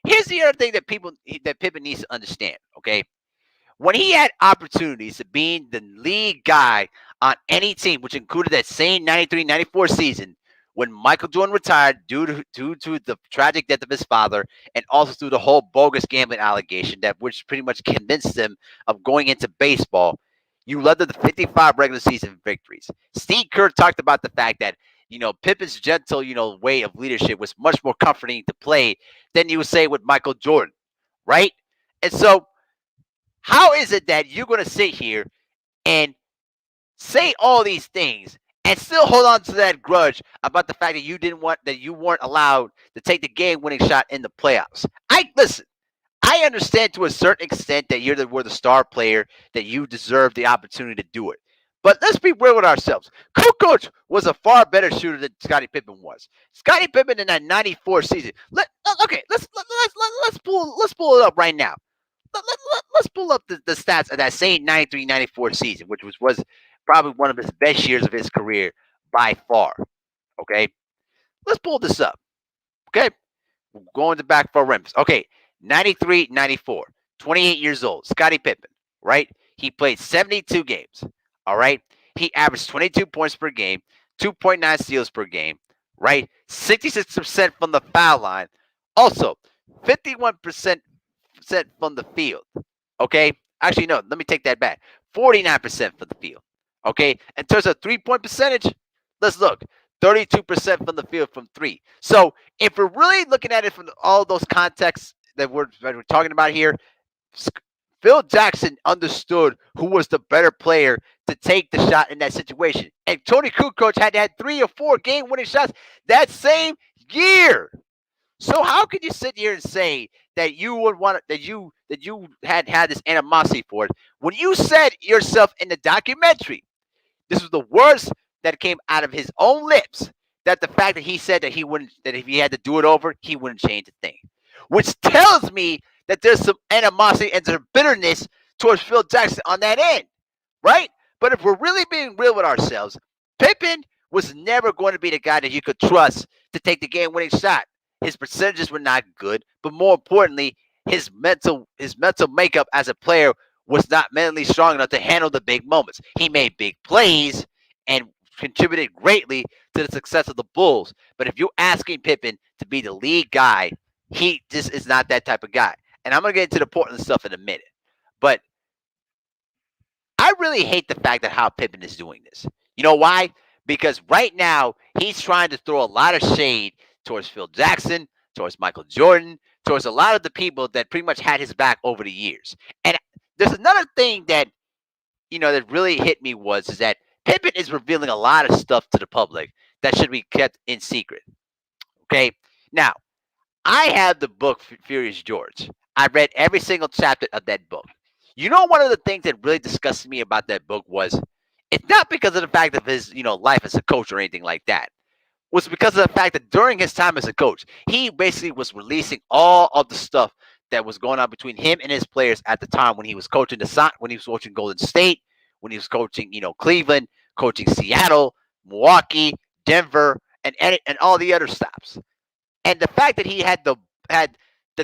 Here's the other thing that Pippen needs to understand. Okay, when he had opportunities to being the lead guy on any team, which included that same 93-94 season when Michael Jordan retired due to the tragic death of his father, and also through the whole bogus gambling allegation that which pretty much convinced him of going into baseball, you led to the 55 regular season victories. Steve Kerr talked about the fact that Pippen's gentle way of leadership was much more comforting to play than you would say with Michael Jordan, right? And so, how is it that you're going to sit here and say all these things and still hold on to that grudge about the fact that you weren't allowed to take the game-winning shot in the playoffs? Listen. I understand to a certain extent that were the star player, that you deserve the opportunity to do it. But let's be real with ourselves. Kukoc was a far better shooter than Scottie Pippen was. Scottie Pippen in that '94 season. Let's pull it up right now. Let's pull up the stats of that same '93-'94 season, which was probably one of his best years of his career by far. Okay, let's pull this up. Okay, going to back for rims. Okay, 93-94, 28 years old, Scottie Pippen, right? He played 72 games, all right? He averaged 22 points per game, 2.9 steals per game, right? 66% from the foul line. Also, 51% from the field, okay? Actually, no, let me take that back. 49% from the field, okay? In terms of three-point percentage, let's look. 32% from the field from three. So if we're really looking at it from all those contexts that we're talking about here, Phil Jackson understood who was the better player to take the shot in that situation. And Tony Kukoc had 3 or 4 game-winning shots that same year. So how could you sit here and say that you would want that you had this animosity for it when you said yourself in the documentary? This was the worst that came out of his own lips. That the fact that he said that that if he had to do it over, he wouldn't change a thing. Which tells me that there's some animosity and some bitterness towards Phil Jackson on that end, right? But if we're really being real with ourselves, Pippen was never going to be the guy that you could trust to take the game-winning shot. His percentages were not good, but more importantly, his mental makeup as a player was not mentally strong enough to handle the big moments. He made big plays and contributed greatly to the success of the Bulls. But if you're asking Pippen to be the lead guy, he just is not that type of guy. And I'm gonna get into the Portland stuff in a minute. But I really hate the fact that how Pippen is doing this. You know why? Because right now he's trying to throw a lot of shade towards Phil Jackson, towards Michael Jordan, towards a lot of the people that pretty much had his back over the years. And there's another thing that that really hit me was is that Pippen is revealing a lot of stuff to the public that should be kept in secret. Okay, now I have the book Furious George. I read every single chapter of that book. One of the things that really disgusted me about that book was it's not because of the fact of his, life as a coach or anything like that. Was because of the fact that during his time as a coach, he basically was releasing all of the stuff that was going on between him and his players at the time when he was coaching when he was coaching Golden State, when he was coaching, Cleveland, coaching Seattle, Milwaukee, Denver, and all the other stops. And the fact that he had the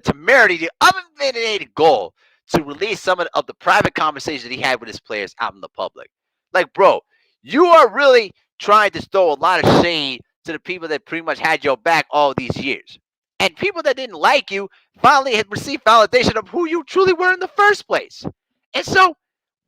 temerity, the unvalidated goal to release some of the private conversations that he had with his players out in the public. Like, bro, you are really trying to throw a lot of shade to the people that pretty much had your back all these years. And people that didn't like you finally had received validation of who you truly were in the first place. And so,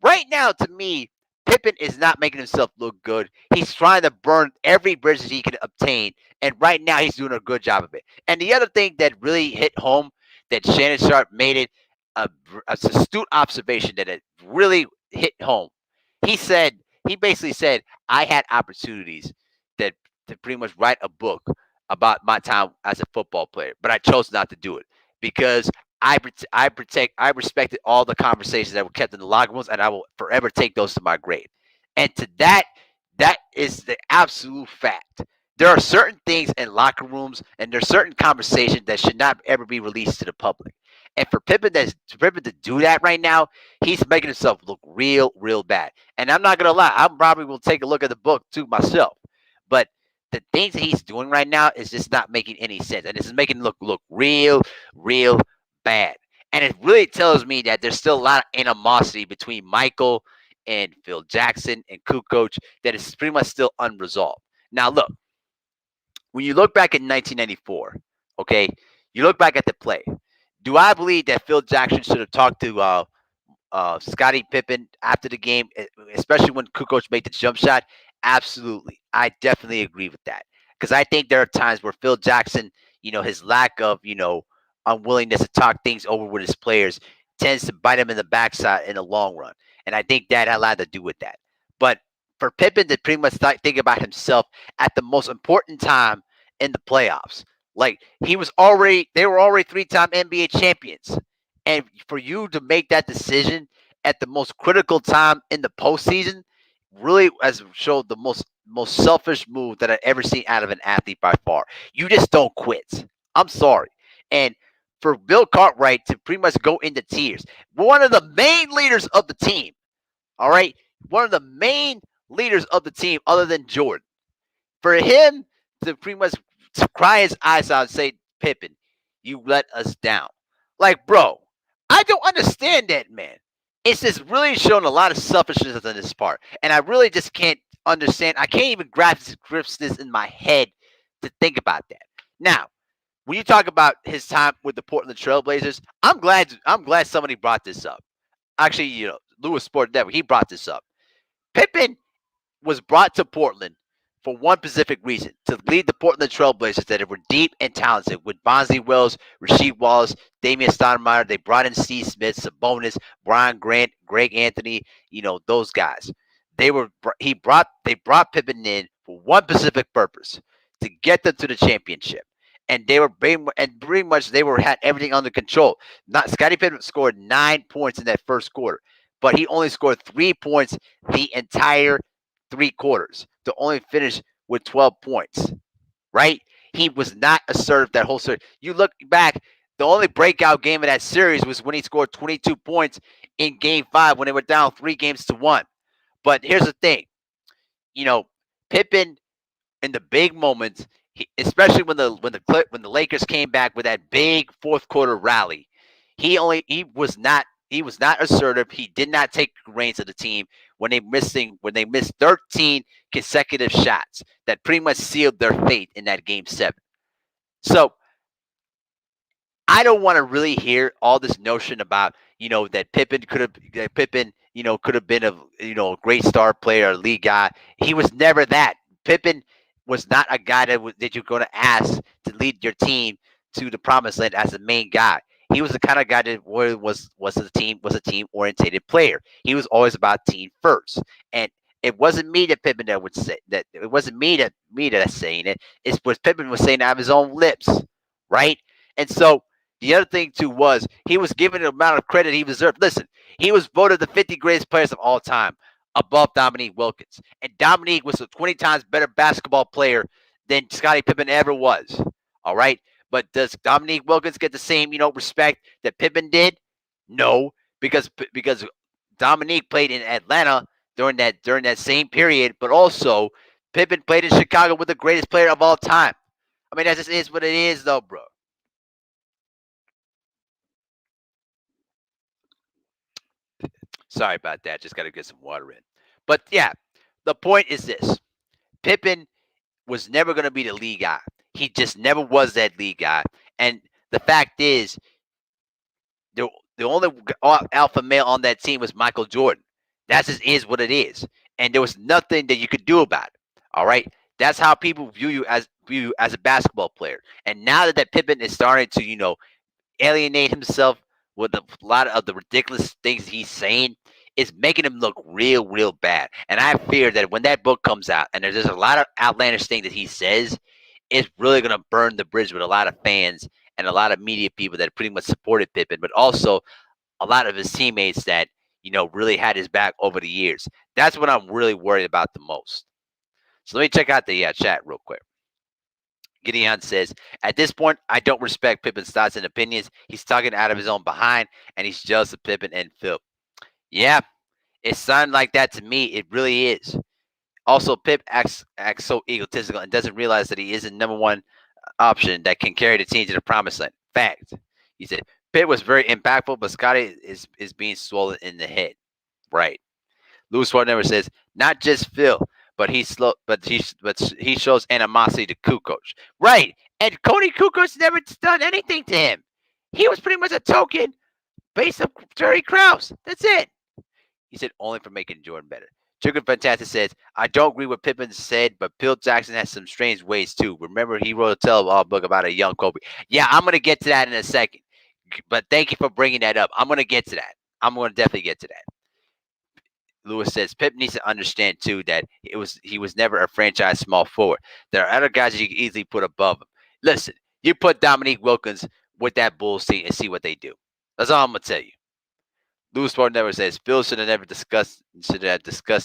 right now, to me, Pippen is not making himself look good. He's trying to burn every bridge that he can obtain. And right now, he's doing a good job of it. And the other thing that really hit home that Shannon Sharp made it a astute observation that it really hit home. He basically said, I had opportunities that to pretty much write a book about my time as a football player, but I chose not to do it because I respected all the conversations that were kept in the locker rooms, and I will forever take those to my grave. And to that is the absolute fact. There are certain things in locker rooms, and there's certain conversations that should not ever be released to the public. And for Pippen to do that right now, he's making himself look real, real bad. And I'm not gonna lie, I probably will take a look at the book too myself. But the things that he's doing right now is just not making any sense, and this is making him look real, real bad. And it really tells me that there's still a lot of animosity between Michael and Phil Jackson and Kukoc that is pretty much still unresolved. Now, look, when you look back at 1994, okay, you look back at the play. Do I believe that Phil Jackson should have talked to Scotty Pippen after the game, especially when Kukoc made the jump shot? Absolutely. I definitely agree with that. Because I think there are times where Phil Jackson, his lack of, unwillingness to talk things over with his players tends to bite him in the backside in the long run. And I think that had a lot to do with that. But for Pippen to pretty much think about himself at the most important time in the playoffs, like they were already three-time NBA champions. And for you to make that decision at the most critical time in the postseason really has showed the most selfish move that I've ever seen out of an athlete by far. You just don't quit. I'm sorry. And for Bill Cartwright to pretty much go into tears, one of the main leaders of the team, all right, one of the main leaders of the team, other than Jordan, for him to pretty much to cry his eyes out and say, Pippen, you let us down. Like, bro, I don't understand that, man. It's just really showing a lot of selfishness on this part. And I really just can't understand. I can't even grasp this in my head to think about that. Now, when you talk about his time with the Portland Trailblazers, I'm glad somebody brought this up. Actually, Lewis Sport Network, he brought this up. Pippen was brought to Portland for one specific reason, to lead the Portland Trailblazers that were deep and talented with Bonzi Wells, Rasheed Wallace, Damian Stoudemire. They brought in Steve Smith, Sabonis, Brian Grant, Greg Anthony, those guys. They brought Pippen in for one specific purpose, to get them to the championship. And pretty much they had everything under control. Not Scotty Pippen scored 9 points in that first quarter, but he only scored 3 points the entire 3 quarters to only finish with 12 points, right? He was not assertive that whole series. You look back, the only breakout game of that series was when he scored 22 points in Game 5 when they were down 3-1. But here's the thing, Pippen in the big moments, especially when the Lakers came back with that big fourth quarter rally, He was not assertive. He did not take reins of the team when they missed 13 consecutive shots that pretty much sealed their fate in that game 7. So I don't want to really hear all this notion about that Pippen could have been a great star player, a league guy. He was never that. Pippen was not a guy that you're going to ask to lead your team to the promised land as the main guy. He was the kind of guy that was a team oriented player. He was always about team first, and it wasn't me that Pippen that would say that. It wasn't me that's saying it. It's what Pippen was saying out of his own lips, right? And so the other thing too was he was given the amount of credit he deserved. Listen, he was voted the 50 greatest players of all time, above Dominique Wilkins, and Dominique was a 20 times better basketball player than Scottie Pippen ever was. All right, but does Dominique Wilkins get the same respect that Pippen did? No, because Dominique played in Atlanta during that same period, but also Pippen played in Chicago with the greatest player of all time. I mean, that just is what it is, though, bro. Sorry about that. Just got to get some water in. But yeah, the point is this: Pippen was never going to be the lead guy. He just never was that lead guy. And the fact is, the only alpha male on that team was Michael Jordan. That just is what it is. And there was nothing that you could do about it. All right. That's how people view you as a basketball player. And now that Pippen is starting to, alienate himself with a lot of the ridiculous things he's saying, is making him look real, real bad. And I fear that when that book comes out and there's just a lot of outlandish things that he says, it's really going to burn the bridge with a lot of fans and a lot of media people that pretty much supported Pippen, but also a lot of his teammates that, really had his back over the years. That's what I'm really worried about the most. So let me check out the chat real quick. Gideon says, at this point, I don't respect Pippen's thoughts and opinions. He's talking out of his own behind, and he's jealous of Pippen and Phil. Yeah, it sounded like that to me. It really is. Also, Pip acts so egotistical and doesn't realize that he is the number one option that can carry the team to the promised land. Fact. He said, Pitt was very impactful, but Scotty is being swollen in the head. Right. Louis Schwarzenegger says, not just Phil, but he shows animosity to Kukoc. Right. And Cody Kukoc never done anything to him. He was pretty much a token based on Jerry Krause. That's it. He said only for making Jordan better. Chicken Fantastic says, I don't agree with Pippen said, but Phil Jackson has some strange ways too. Remember, he wrote a tell-all book about a young Kobe. Yeah, I'm going to get to that in a second. But thank you for bringing that up. I'm going to get to that. I'm going to definitely get to that. Lewis says Pip needs to understand too that he was never a franchise small forward. There are other guys you can easily put above him. Listen, you put Dominique Wilkins with that Bulls team and see what they do. That's all I'm gonna tell you. Louis Sport never says Phil should have discussed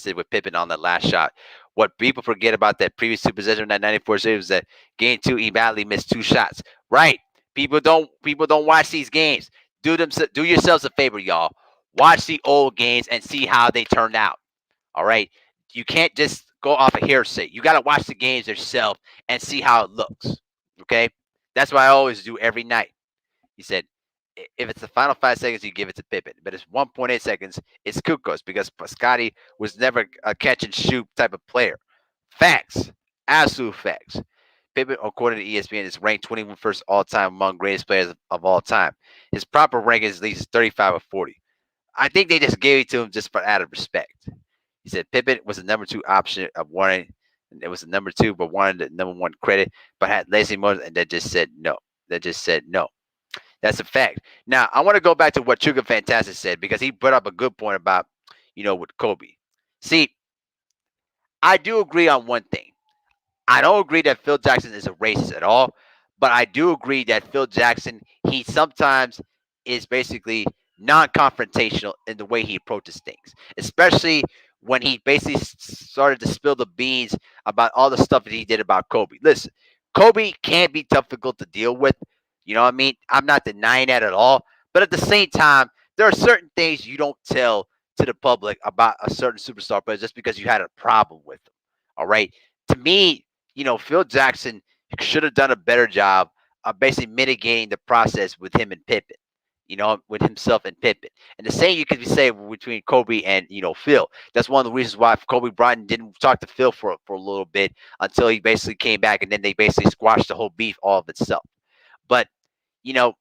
it with Pippen on that last shot. What people forget about that previous two possession in that 94 series was that game 2 he badly missed 2 shots. Right. People don't watch these games. Do yourselves a favor, y'all. Watch the old games and see how they turned out. All right. You can't just go off a hearsay. You got to watch the games yourself and see how it looks. Okay. That's what I always do every night. He said, if it's the final 5 seconds, you give it to Pippen. But it's 1.8 seconds, it's Kukoc because Scotty was never a catch and shoot type of player. Facts. Absolute facts. Pippen, according to ESPN, is ranked 21st all time among greatest players of all time. His proper ranking is at least 35 or 40. I think they just gave it to him just for out of respect. He said Pippen was the number 2 option of wanting. It was the number 2, but wanted the number 1 credit, but had lazy motives, and that just said no. That's a fact. Now, I want to go back to what Chuka Fantastic said because he brought up a good point about, with Kobe. See, I do agree on one thing. I don't agree that Phil Jackson is a racist at all, but I do agree that Phil Jackson, he sometimes is basically non-confrontational in the way he approaches things, especially when he basically started to spill the beans about all the stuff that he did about Kobe. Listen, Kobe can be difficult to deal with. You know what I mean? I'm not denying that at all. But at the same time, there are certain things you don't tell to the public about a certain superstar player just because you had a problem with them. All right. To me, Phil Jackson should have done a better job of basically mitigating the process with him and Pippen. with himself and Pippen. And the same you could say between Kobe and Phil. That's one of the reasons why Kobe Bryant didn't talk to Phil for a little bit until he basically came back, and then they basically squashed the whole beef all of itself. But you know,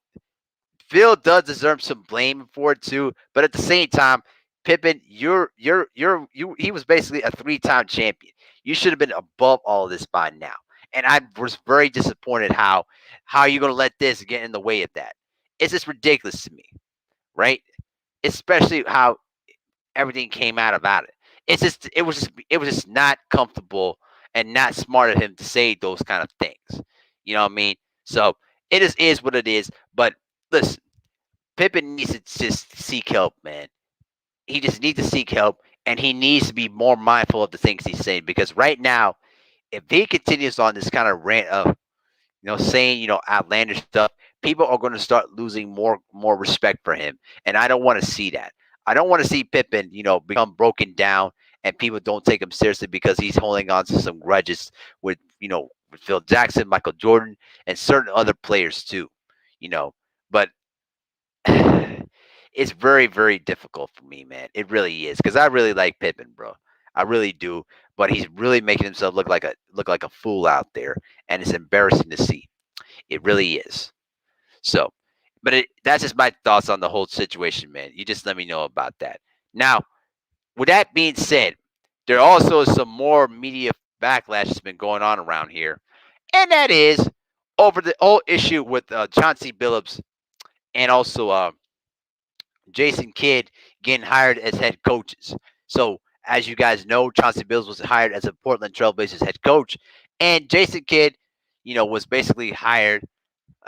Phil does deserve some blame for it too. But at the same time, Pippen, he was basically a three-time champion. You should have been above all of this by now. And I was very disappointed how you gonna let this get in the way of that. It's just ridiculous to me, right? Especially how everything came out about it. It was just not comfortable and not smart of him to say those kind of things. You know what I mean? So it is what it is. But listen, Pippen needs to just seek help, man. He just needs to seek help, and he needs to be more mindful of the things he's saying. Because right now, if he continues on this kind of rant of saying outlandish stuff, people are going to start losing more respect for him, and I don't want to see that. I don't want to see Pippen, become broken down, and people don't take him seriously because he's holding on to some grudges with Phil Jackson, Michael Jordan, and certain other players too. You know, but it's very, very difficult for me, man. It really is because I really like Pippen, bro. I really do, but he's really making himself look like a fool out there, and it's embarrassing to see. It really is. So, but that's just my thoughts on the whole situation, man. You just let me know about that. Now, with that being said, there also is some more media backlash that's been going on around here, and that is over the whole issue with Chauncey Billups and also Jason Kidd getting hired as head coaches. So, as you guys know, Chauncey Billups was hired as a Portland Trailblazers head coach, and Jason Kidd, was basically hired.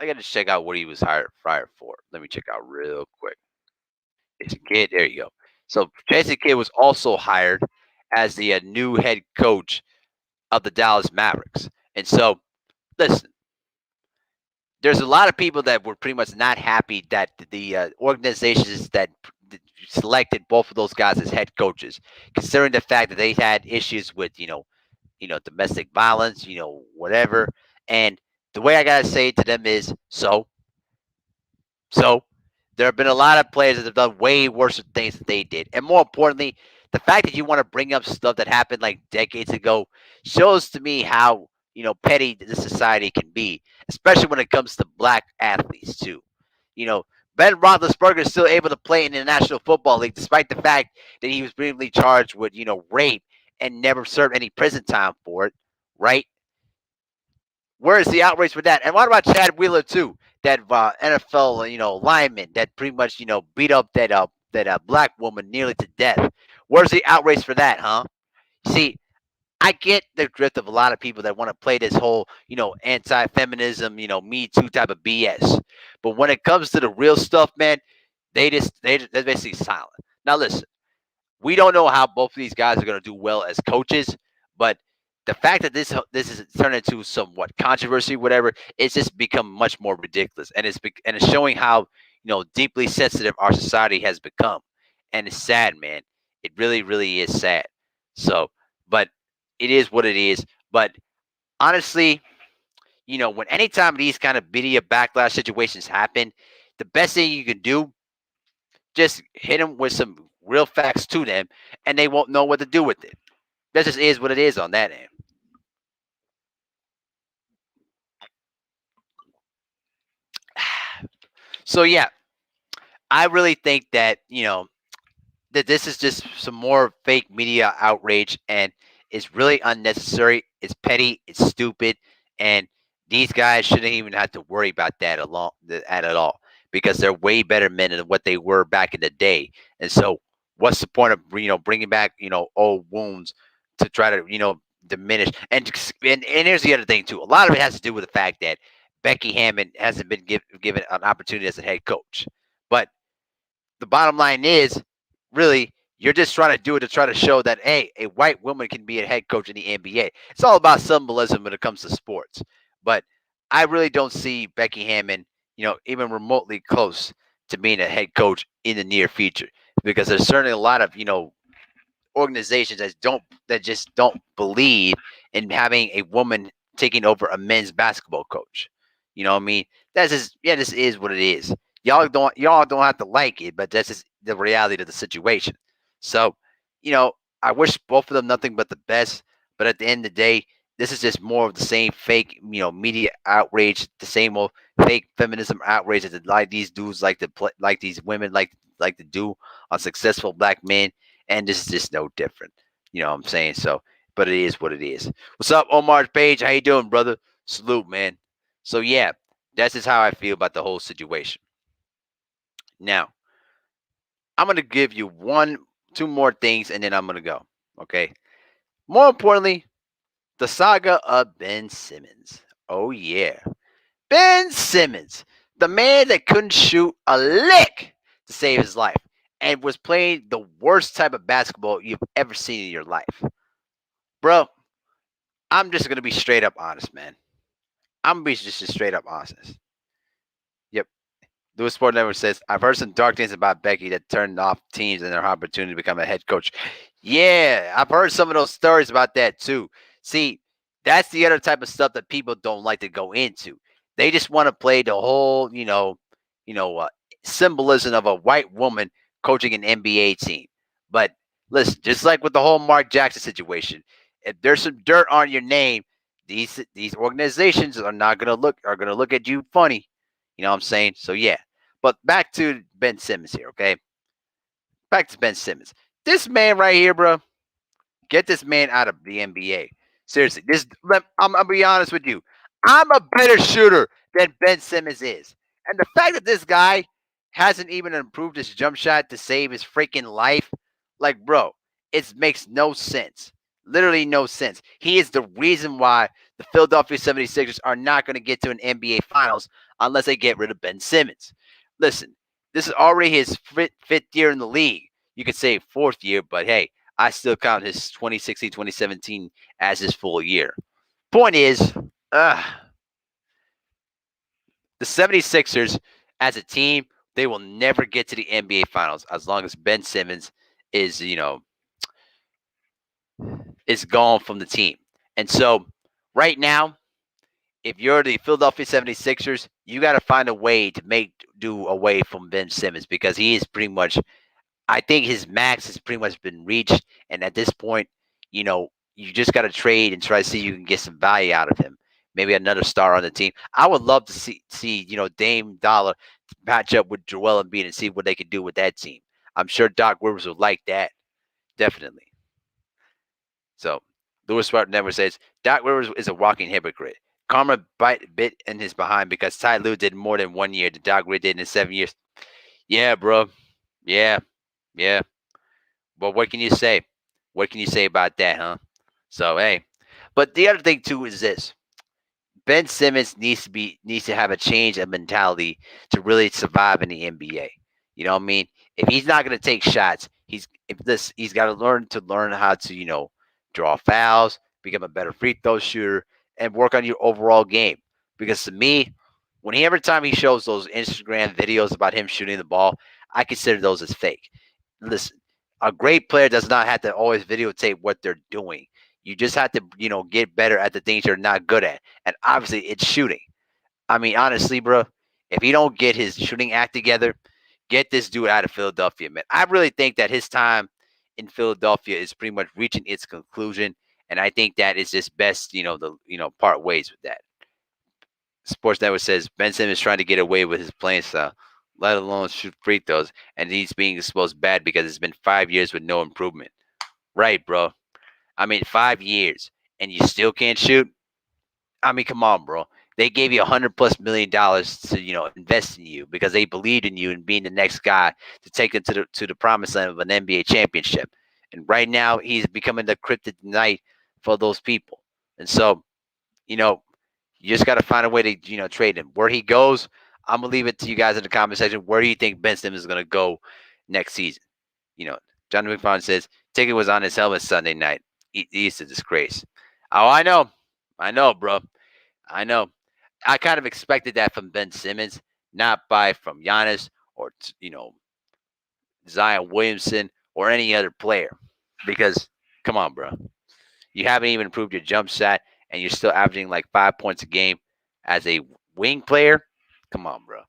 I got to check out what he was hired for. Let me check out real quick. Jason Kidd, there you go. So Jason Kidd was also hired as the new head coach of the Dallas Mavericks. And so, listen, there's a lot of people that were pretty much not happy that the organizations that selected both of those guys as head coaches, considering the fact that they had issues with domestic violence, whatever. And the way I gotta say it to them is so there have been a lot of players that have done way worse things than they did. And more importantly, the fact that you want to bring up stuff that happened like decades ago shows to me how, petty this society can be, especially when it comes to black athletes too. You know, Ben Roethlisberger is still able to play in the National Football League despite the fact that he was briefly charged with, rape and never served any prison time for it, right? Where is the outrage for that? And what about Chad Wheeler too? That NFL, lineman that pretty much, beat up that black woman nearly to death. Where's the outrage for that, huh? See, I get the drift of a lot of people that want to play this whole, anti-feminism, Me Too type of BS. But when it comes to the real stuff, man, they're basically silent. Now listen, we don't know how both of these guys are going to do well as coaches, but the fact that this is turned into somewhat controversy, whatever, it's just become much more ridiculous, and it's showing how deeply sensitive our society has become, and it's sad, man. It really, really is sad. So, but it is what it is. But honestly, when anytime these kind of media backlash situations happen, the best thing you can do just hit them with some real facts to them, and they won't know what to do with it. That just is what it is on that end. So yeah, I really think that that this is just some more fake media outrage, and it's really unnecessary. It's petty. It's stupid, and these guys shouldn't even have to worry about that at all because they're way better men than what they were back in the day. And so, what's the point of bringing back old wounds to try to diminish? And here's the other thing too. A lot of it has to do with the fact that Becky Hammond hasn't been given an opportunity as a head coach, but the bottom line is really you're just trying to do it to try to show that hey, a white woman can be a head coach in the NBA. It's all about symbolism when it comes to sports. But I really don't see Becky Hammond, even remotely close to being a head coach in the near future because there's certainly a lot of organizations that just don't believe in having a woman taking over a men's basketball coach. You know what I mean? That's just this is what it is. Y'all don't have to like it, but that's just the reality of the situation. So, you know, I wish both of them nothing but the best. But at the end of the day, this is just more of the same fake, media outrage, the same old fake feminism outrage that like these dudes like to play, like these women like to do on successful black men, and this is just no different. You know what I'm saying? So, but it is what it is. What's up, Omar Page? How you doing, brother? Salute, man. So yeah, that's just how I feel about the whole situation. Now, I'm gonna give you two more things, and then I'm gonna go. Okay. More importantly, the saga of Ben Simmons. Oh yeah, Ben Simmons, the man that couldn't shoot a lick to save his life, and was playing the worst type of basketball you've ever seen in your life, bro. I'm just gonna be straight up honest, man. I'm gonna be just straight up honest. Yep. Louis Sport Network says, I've heard some dark things about Becky that turned off teams and their opportunity to become a head coach. Yeah, I've heard some of those stories about that too. See, that's the other type of stuff that people don't like to go into. They just want to play the whole, you know, uh, symbolism of a white woman coaching an NBA team. But listen, just like with the whole Mark Jackson situation, if there's some dirt on your name, these organizations are gonna look at you funny. You know what I'm saying? So yeah. But back to Ben Simmons here, okay? Back to Ben Simmons. This man right here, bro. Get this man out of the NBA. Seriously, I'm gonna be honest with you. I'm a better shooter than Ben Simmons is, and the fact that this guy hasn't even improved his jump shot to save his freaking life, like, bro, it makes no sense. Literally no sense. He is the reason why the Philadelphia 76ers are not going to get to an NBA Finals unless they get rid of Ben Simmons. Listen, this is already his fifth year in the league. You could say fourth year, but hey, I still count his 2016, 2017 as his full year. Point is, uh, the 76ers as a team, they will never get to the NBA Finals as long as Ben Simmons is, is gone from the team. And so right now, if you're the Philadelphia 76ers, you got to find a way to make do away from Ben Simmons because he is pretty much I think his max has pretty much been reached, and at this point, you just got to trade and try to see if you can get some value out of him. Maybe another star on the team. I would love to see Dame Dollar match up with Joel Embiid and see what they could do with that team. I'm sure Doc Rivers would like that, definitely. So, Louis Smart never says Doc Rivers is a walking hypocrite. Karma bit in his behind because Ty Lue did more than 1 year than Doc Rivers did in 7 years. Yeah, bro. Yeah, yeah. But what can you say? What can you say about that, huh? So hey, but the other thing too is this: Ben Simmons needs to have a change of mentality to really survive in the NBA. You know what I mean? If he's not going to take shots, he's got to learn how to draw fouls, become a better free throw shooter, and work on your overall game. Because to me, every time he shows those Instagram videos about him shooting the ball, I consider those as fake. Listen, a great player does not have to always videotape what they're doing. You just have to, get better at the things you're not good at. And obviously, it's shooting. I mean, honestly, bro, if he don't get his shooting act together, get this dude out of Philadelphia, man. I really think that his time in Philadelphia is pretty much reaching its conclusion, and I think that is just best, part ways with that. Sports Network says Ben Simmons is trying to get away with his playing style, let alone shoot free throws, and he's being exposed bad because it's been 5 years with no improvement. Right, bro. I mean, 5 years, and you still can't shoot. I mean, come on, bro. They gave you $100+ million to invest in you because they believed in you and being the next guy to take them to the promised land of an NBA championship. And right now, he's becoming the kryptonite for those people. And so, you know, you just got to find a way to trade him. Where he goes, I'm gonna leave it to you guys in the comment section. Where do you think Ben Simmons is gonna go next season? You know, John McFarland says ticket was on his helmet Sunday night. He's a disgrace. Oh, I know, bro. I know. I kind of expected that from Ben Simmons, not from Giannis or Zion Williamson or any other player. Because come on, bro, you haven't even improved your jump shot, and you're still averaging like 5 points a game as a wing player. Come on, bro.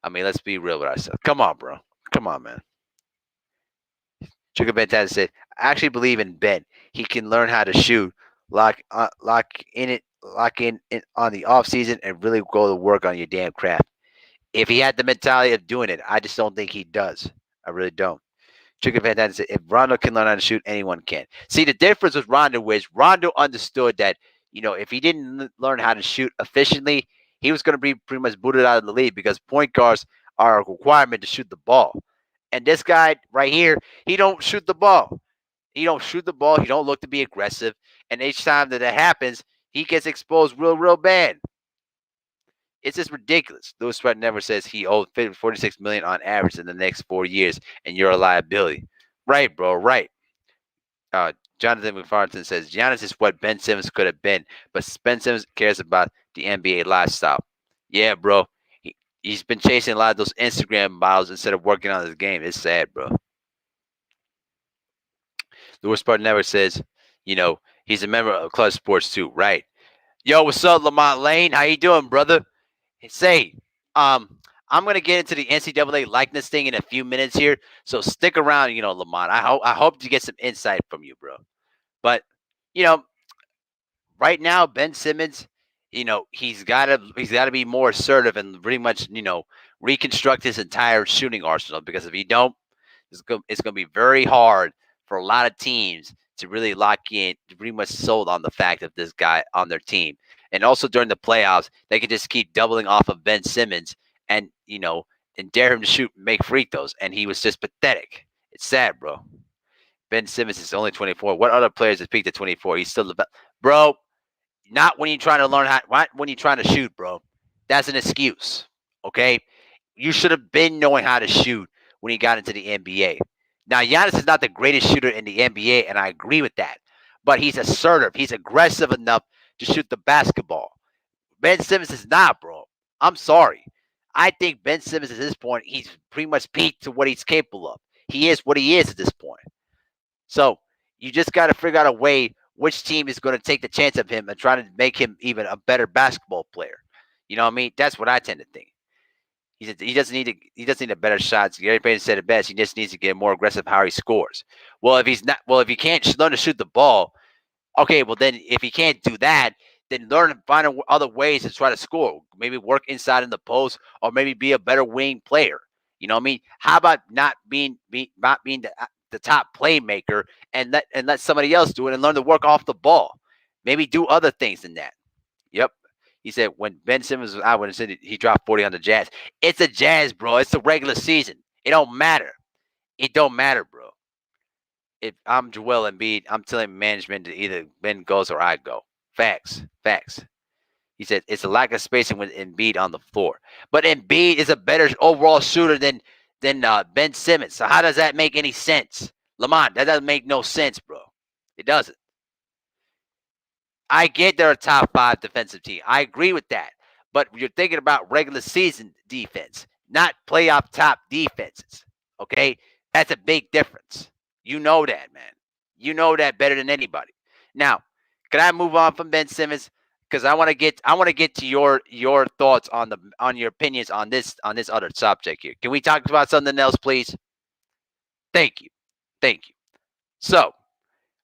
I mean, let's be real with ourselves. Come on, bro. Come on, man. Sugar Ben said, I actually believe in Ben. He can learn how to shoot, lock in on the off season, and really go to work on your damn craft. If he had the mentality of doing it, I just don't think he does. I really don't. Chicken Fantastic said, if Rondo can learn how to shoot, anyone can. See, the difference with Rondo is Rondo understood that, if he didn't learn how to shoot efficiently, he was going to be pretty much booted out of the league because point guards are a requirement to shoot the ball. And this guy right here, he don't shoot the ball. He don't shoot the ball. He don't look to be aggressive. And each time that happens, he gets exposed real, real bad. It's just ridiculous. Louis Sweat never says he owed $46 million on average in the next 4 years, and you're a liability. Right, bro. Right. Jonathan McFarland says Giannis is what Ben Simmons could have been, but Ben Simmons cares about the NBA lifestyle. Yeah, bro. He's been chasing a lot of those Instagram models instead of working on his game. It's sad, bro. Louis Spartan never says, he's a member of Clutch Sports too. Right. Yo, what's up, Lamont Lane? How you doing, brother? Say, I'm gonna get into the NCAA likeness thing in a few minutes here, so stick around, Lamont. I hope to get some insight from you, bro. But you know, right now, Ben Simmons, he's gotta be more assertive and pretty much, reconstruct his entire shooting arsenal because if he don't, it's gonna be very hard for a lot of teams to really lock in, to pretty much sold on the fact of this guy on their team. And also during the playoffs, they could just keep doubling off of Ben Simmons and and dare him to shoot, make free throws, and he was just pathetic. It's sad, bro. Ben Simmons is only 24. What other players have peaked at 24? He's still the best, bro. Not when you're trying to learn how. Not when you're trying to shoot, bro. That's an excuse. Okay, you should have been knowing how to shoot when he got into the NBA. Now, Giannis is not the greatest shooter in the NBA, and I agree with that. But he's assertive. He's aggressive enough to shoot the basketball. Ben Simmons is not, bro. I'm sorry. I think Ben Simmons at this point, he's pretty much peaked to what he's capable of. He is what he is at this point. So you just got to figure out a way which team is going to take the chance of him and try to make him even a better basketball player. You know what I mean? That's what I tend to think. He doesn't need a better shot. Gary Payton said it best. He just needs to get more aggressive how he scores. Well, if he can't learn to shoot the ball, okay. Well, then if he can't do that, then find other ways to try to score. Maybe work inside in the post, or maybe be a better wing player. You know what I mean? How about not being the top playmaker and let somebody else do it and learn to work off the ball? Maybe do other things than that. Yep. He said when Ben Simmons was out, when he dropped 40 on the Jazz. It's the Jazz, bro. It's the regular season. It don't matter. It don't matter, bro. If I'm Joel Embiid, I'm telling management to either Ben goes or I go. Facts. Facts. He said it's a lack of spacing with Embiid on the floor. But Embiid is a better overall shooter than Ben Simmons. So how does that make any sense? Lamont, that doesn't make no sense, bro. It doesn't. I get they're a top 5 defensive team. I agree with that. But you're thinking about regular season defense, not playoff top defenses. Okay? That's a big difference. You know that, man. You know that better than anybody. Now, can I move on from Ben Simmons? Because I want to get to your thoughts on your opinions on this other subject here. Can we talk about something else, please? Thank you. Thank you. So,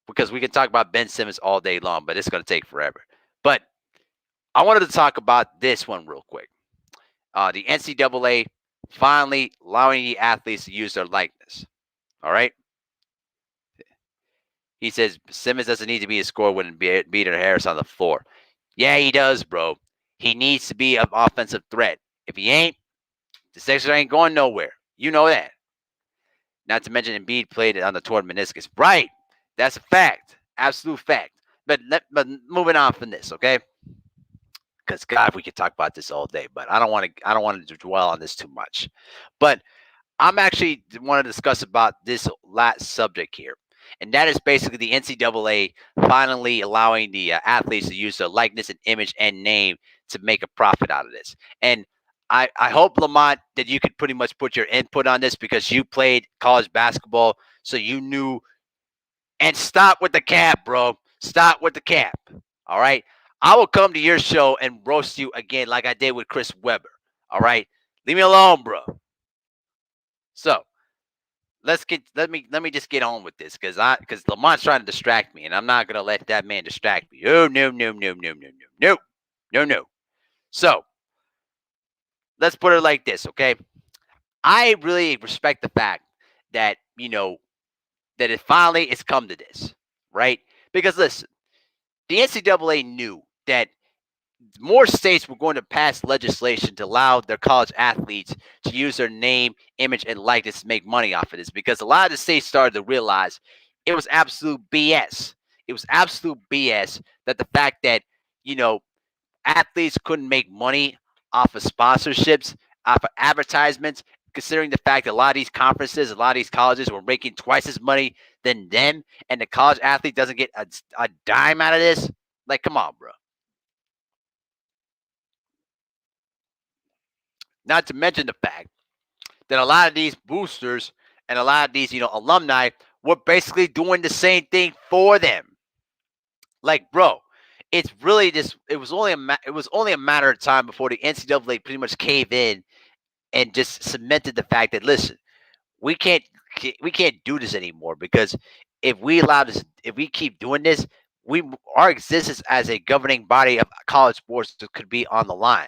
because we can talk about Ben Simmons all day long, but it's going to take forever. But I wanted to talk about this one real quick. The NCAA finally allowing the athletes to use their likeness. All right? He says Simmons doesn't need to be a scorer when beating Harris on the floor. Yeah, he does, bro. He needs to be an offensive threat. If he ain't, the Sixers ain't going nowhere. You know that. Not to mention Embiid played on the torn meniscus. Right. That's a fact. Absolute fact. But moving on from this, okay? Because God, we could talk about this all day, but I don't want to dwell on this too much. But I'm actually want to discuss about this last subject here. And that is basically the NCAA finally allowing the athletes to use their likeness and image and name to make a profit out of this. And I hope, Lamont, that you could pretty much put your input on this because you played college basketball, so you knew. And stop with the cap, bro. Stop with the cap. All right? I will come to your show and roast you again like I did with Chris Webber. All right? Leave me alone, bro. So let me just get on with this because Lamont's trying to distract me, and I'm not gonna let that man distract me. Oh no no no no no no no no no. So let's put it like this, okay? I really respect the fact that that it finally it's come to this, right? Because listen, the NCAA knew that more states were going to pass legislation to allow their college athletes to use their name, image, and likeness to make money off of this because a lot of the states started to realize it was absolute BS. It was absolute BS that the fact that, you know, athletes couldn't make money off of sponsorships, off of advertisements, considering the fact that a lot of these conferences, a lot of these colleges were making twice as money than them, and the college athlete doesn't get a dime out of this. Like, come on, bro. Not to mention the fact that a lot of these boosters and a lot of these, alumni were basically doing the same thing for them. Like, bro, it's really just it was only a matter of time before the NCAA pretty much caved in and just cemented the fact that listen, we can't we can't do this anymore because if we keep doing this, we our existence as a governing body of college sports could be on the line.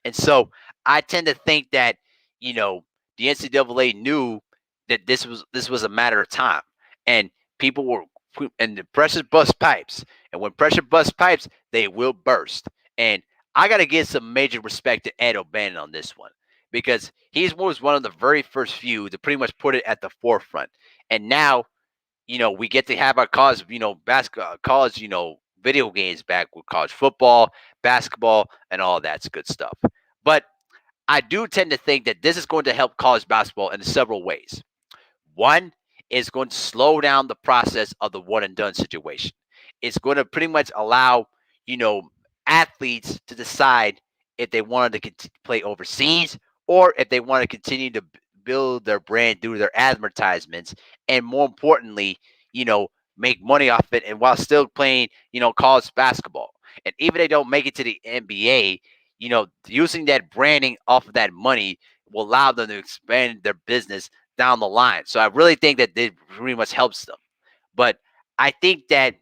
And so I tend to think that you know the NCAA knew that this was a matter of time, and people were and the pressure bust pipes, and when pressure bust pipes, they will burst. And I got to give some major respect to Ed O'Bannon on this one because he was one of the very first few to pretty much put it at the forefront. And now, we get to have our college, basketball, college, video games back with college football, basketball, and all that's good stuff. But I do tend to think that this is going to help college basketball in several ways. One is going to slow down the process of the one and done situation. It's going to pretty much allow, you know, athletes to decide if they wanted to play overseas or if they want to continue to build their brand through their advertisements and more importantly, you know, make money off it and while still playing, college basketball. And even if they don't make it to the NBA, using that branding off of that money will allow them to expand their business down the line. So I really think that it pretty much helps them. But I think that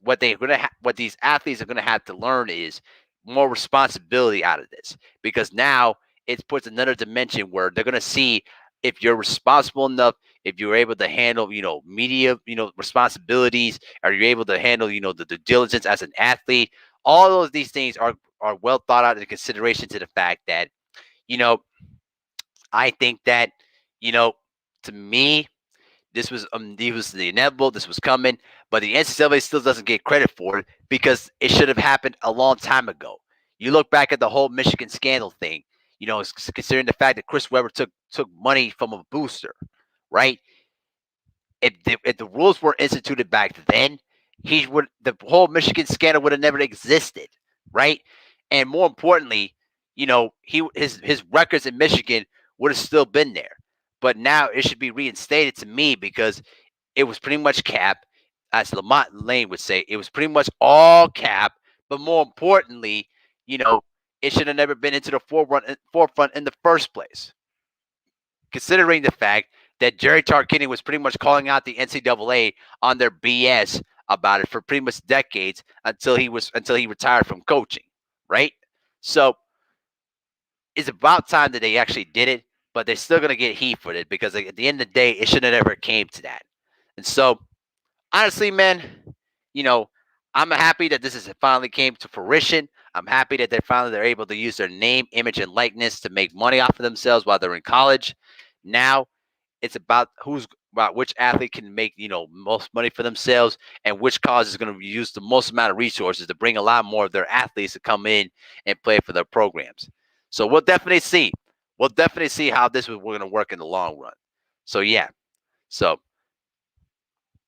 what these athletes are gonna have to learn is more responsibility out of this because now it puts another dimension where they're gonna see if you're responsible enough, if you're able to handle, media, responsibilities, are you able to handle, the due diligence as an athlete? All of these things are well thought out in consideration to the fact that, you know, I think that, you know, to me, this was the inevitable. This was coming, but the NCAA still doesn't get credit for it because it should have happened a long time ago. You look back at the whole Michigan scandal thing. Considering the fact that Chris Webber took money from a booster, right? If the rules were instituted back then, the whole Michigan scandal would have never existed, right? And more importantly, his records in Michigan would have still been there. But now it should be reinstated to me because it was pretty much cap, as Lamont Lane would say, it was pretty much all cap. But more importantly, you know, it should have never been into the forefront in the first place. Considering the fact that Jerry Tarkanian was pretty much calling out the NCAA on their BS about it for pretty much decades until he retired from coaching, right? So it's about time that they actually did it, but they're still gonna get heat for it because at the end of the day, it should have never came to that. And so honestly, man, you know, I'm happy that this is finally came to fruition. I'm happy that they're able to use their name, image, and likeness to make money off of themselves while they're in college. Now it's about which athlete can make most money for themselves and which cause is going to use the most amount of resources to bring a lot more of their athletes to come in and play for their programs. So we'll definitely see. We'll definitely see how this is going to work in the long run. So yeah. So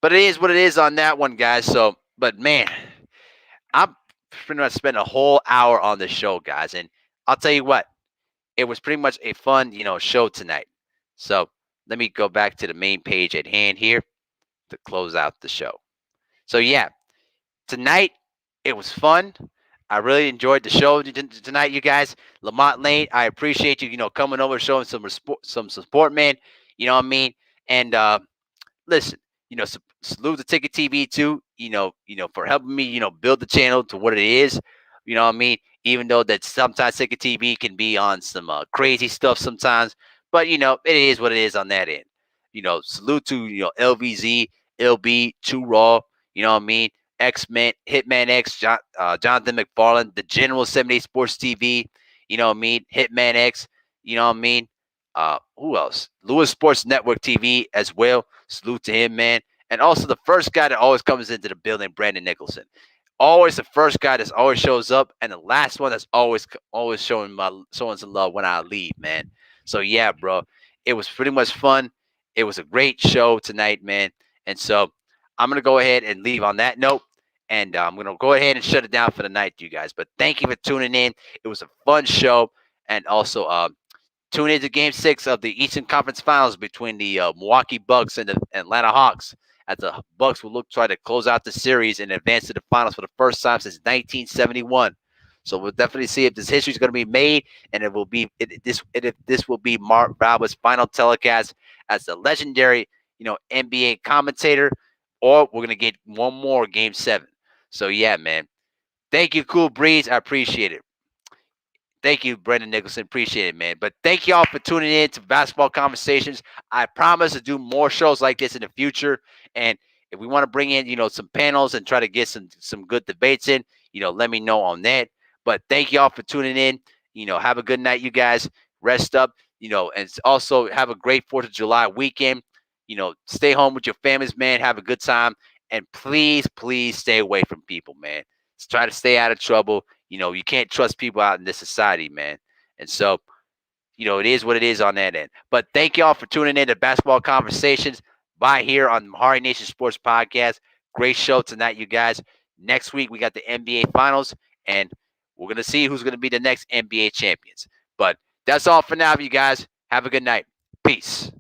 but it is what it is on that one, guys. So, but man, I'm pretty much spent a whole hour on this show, guys, and I'll tell you what, it was pretty much a fun, show tonight. So let me go back to the main page at hand here to close out the show. So yeah, tonight it was fun. I really enjoyed the show tonight, you guys. Lamont Lane, I appreciate you, coming over, showing some support, man. You know what I mean? And listen, salute to Ticket TV too. For helping me, build the channel to what it is. You know what I mean? Even though that sometimes Ticket TV can be on some crazy stuff sometimes, but it is what it is on that end. Salute to LVZ, LB, Two Raw. You know what I mean? X Men, Hitman X, Jonathan McFarland, the General 78 Sports TV. You know what I mean? Hitman X. You know what I mean? Who else? Lewis Sports Network TV as well. Salute to him, man. And also the first guy that always comes into the building, Brandon Nicholson. Always the first guy that always shows up, and the last one that's always showing some love when I leave, man. So yeah, bro, it was pretty much fun. It was a great show tonight, man. And so I'm gonna go ahead and leave on that note, and I'm gonna go ahead and shut it down for the night, you guys. But thank you for tuning in. It was a fun show, and also tune into Game 6 of the Eastern Conference Finals between the Milwaukee Bucks and the Atlanta Hawks. As the Bucks will try to close out the series and advance to the finals for the first time since 1971. So we'll definitely see if this history is going to be made, and if this will be Mark Valbo's final telecast as the legendary, NBA commentator, or we're going to get one more Game 7. So yeah, man. Thank you, Cool Breeze. I appreciate it. Thank you, Brendan Nicholson. Appreciate it, man. But thank you all for tuning in to Basketball Conversations. I promise to do more shows like this in the future. And if we want to bring in, some panels and try to get some good debates in, let me know on that. But thank you all for tuning in. Have a good night, you guys. Rest up, and also have a great 4th of July weekend. Stay home with your families, man. Have a good time. And please, please stay away from people, man. Try to stay out of trouble. You can't trust people out in this society, man. And so, it is what it is on that end. But thank y'all for tuning in to Basketball Conversations by here on the MehariNation Sports Podcast. Great show tonight, you guys. Next week, we got the NBA Finals, and we're going to see who's going to be the next NBA champions. But that's all for now, you guys. Have a good night. Peace.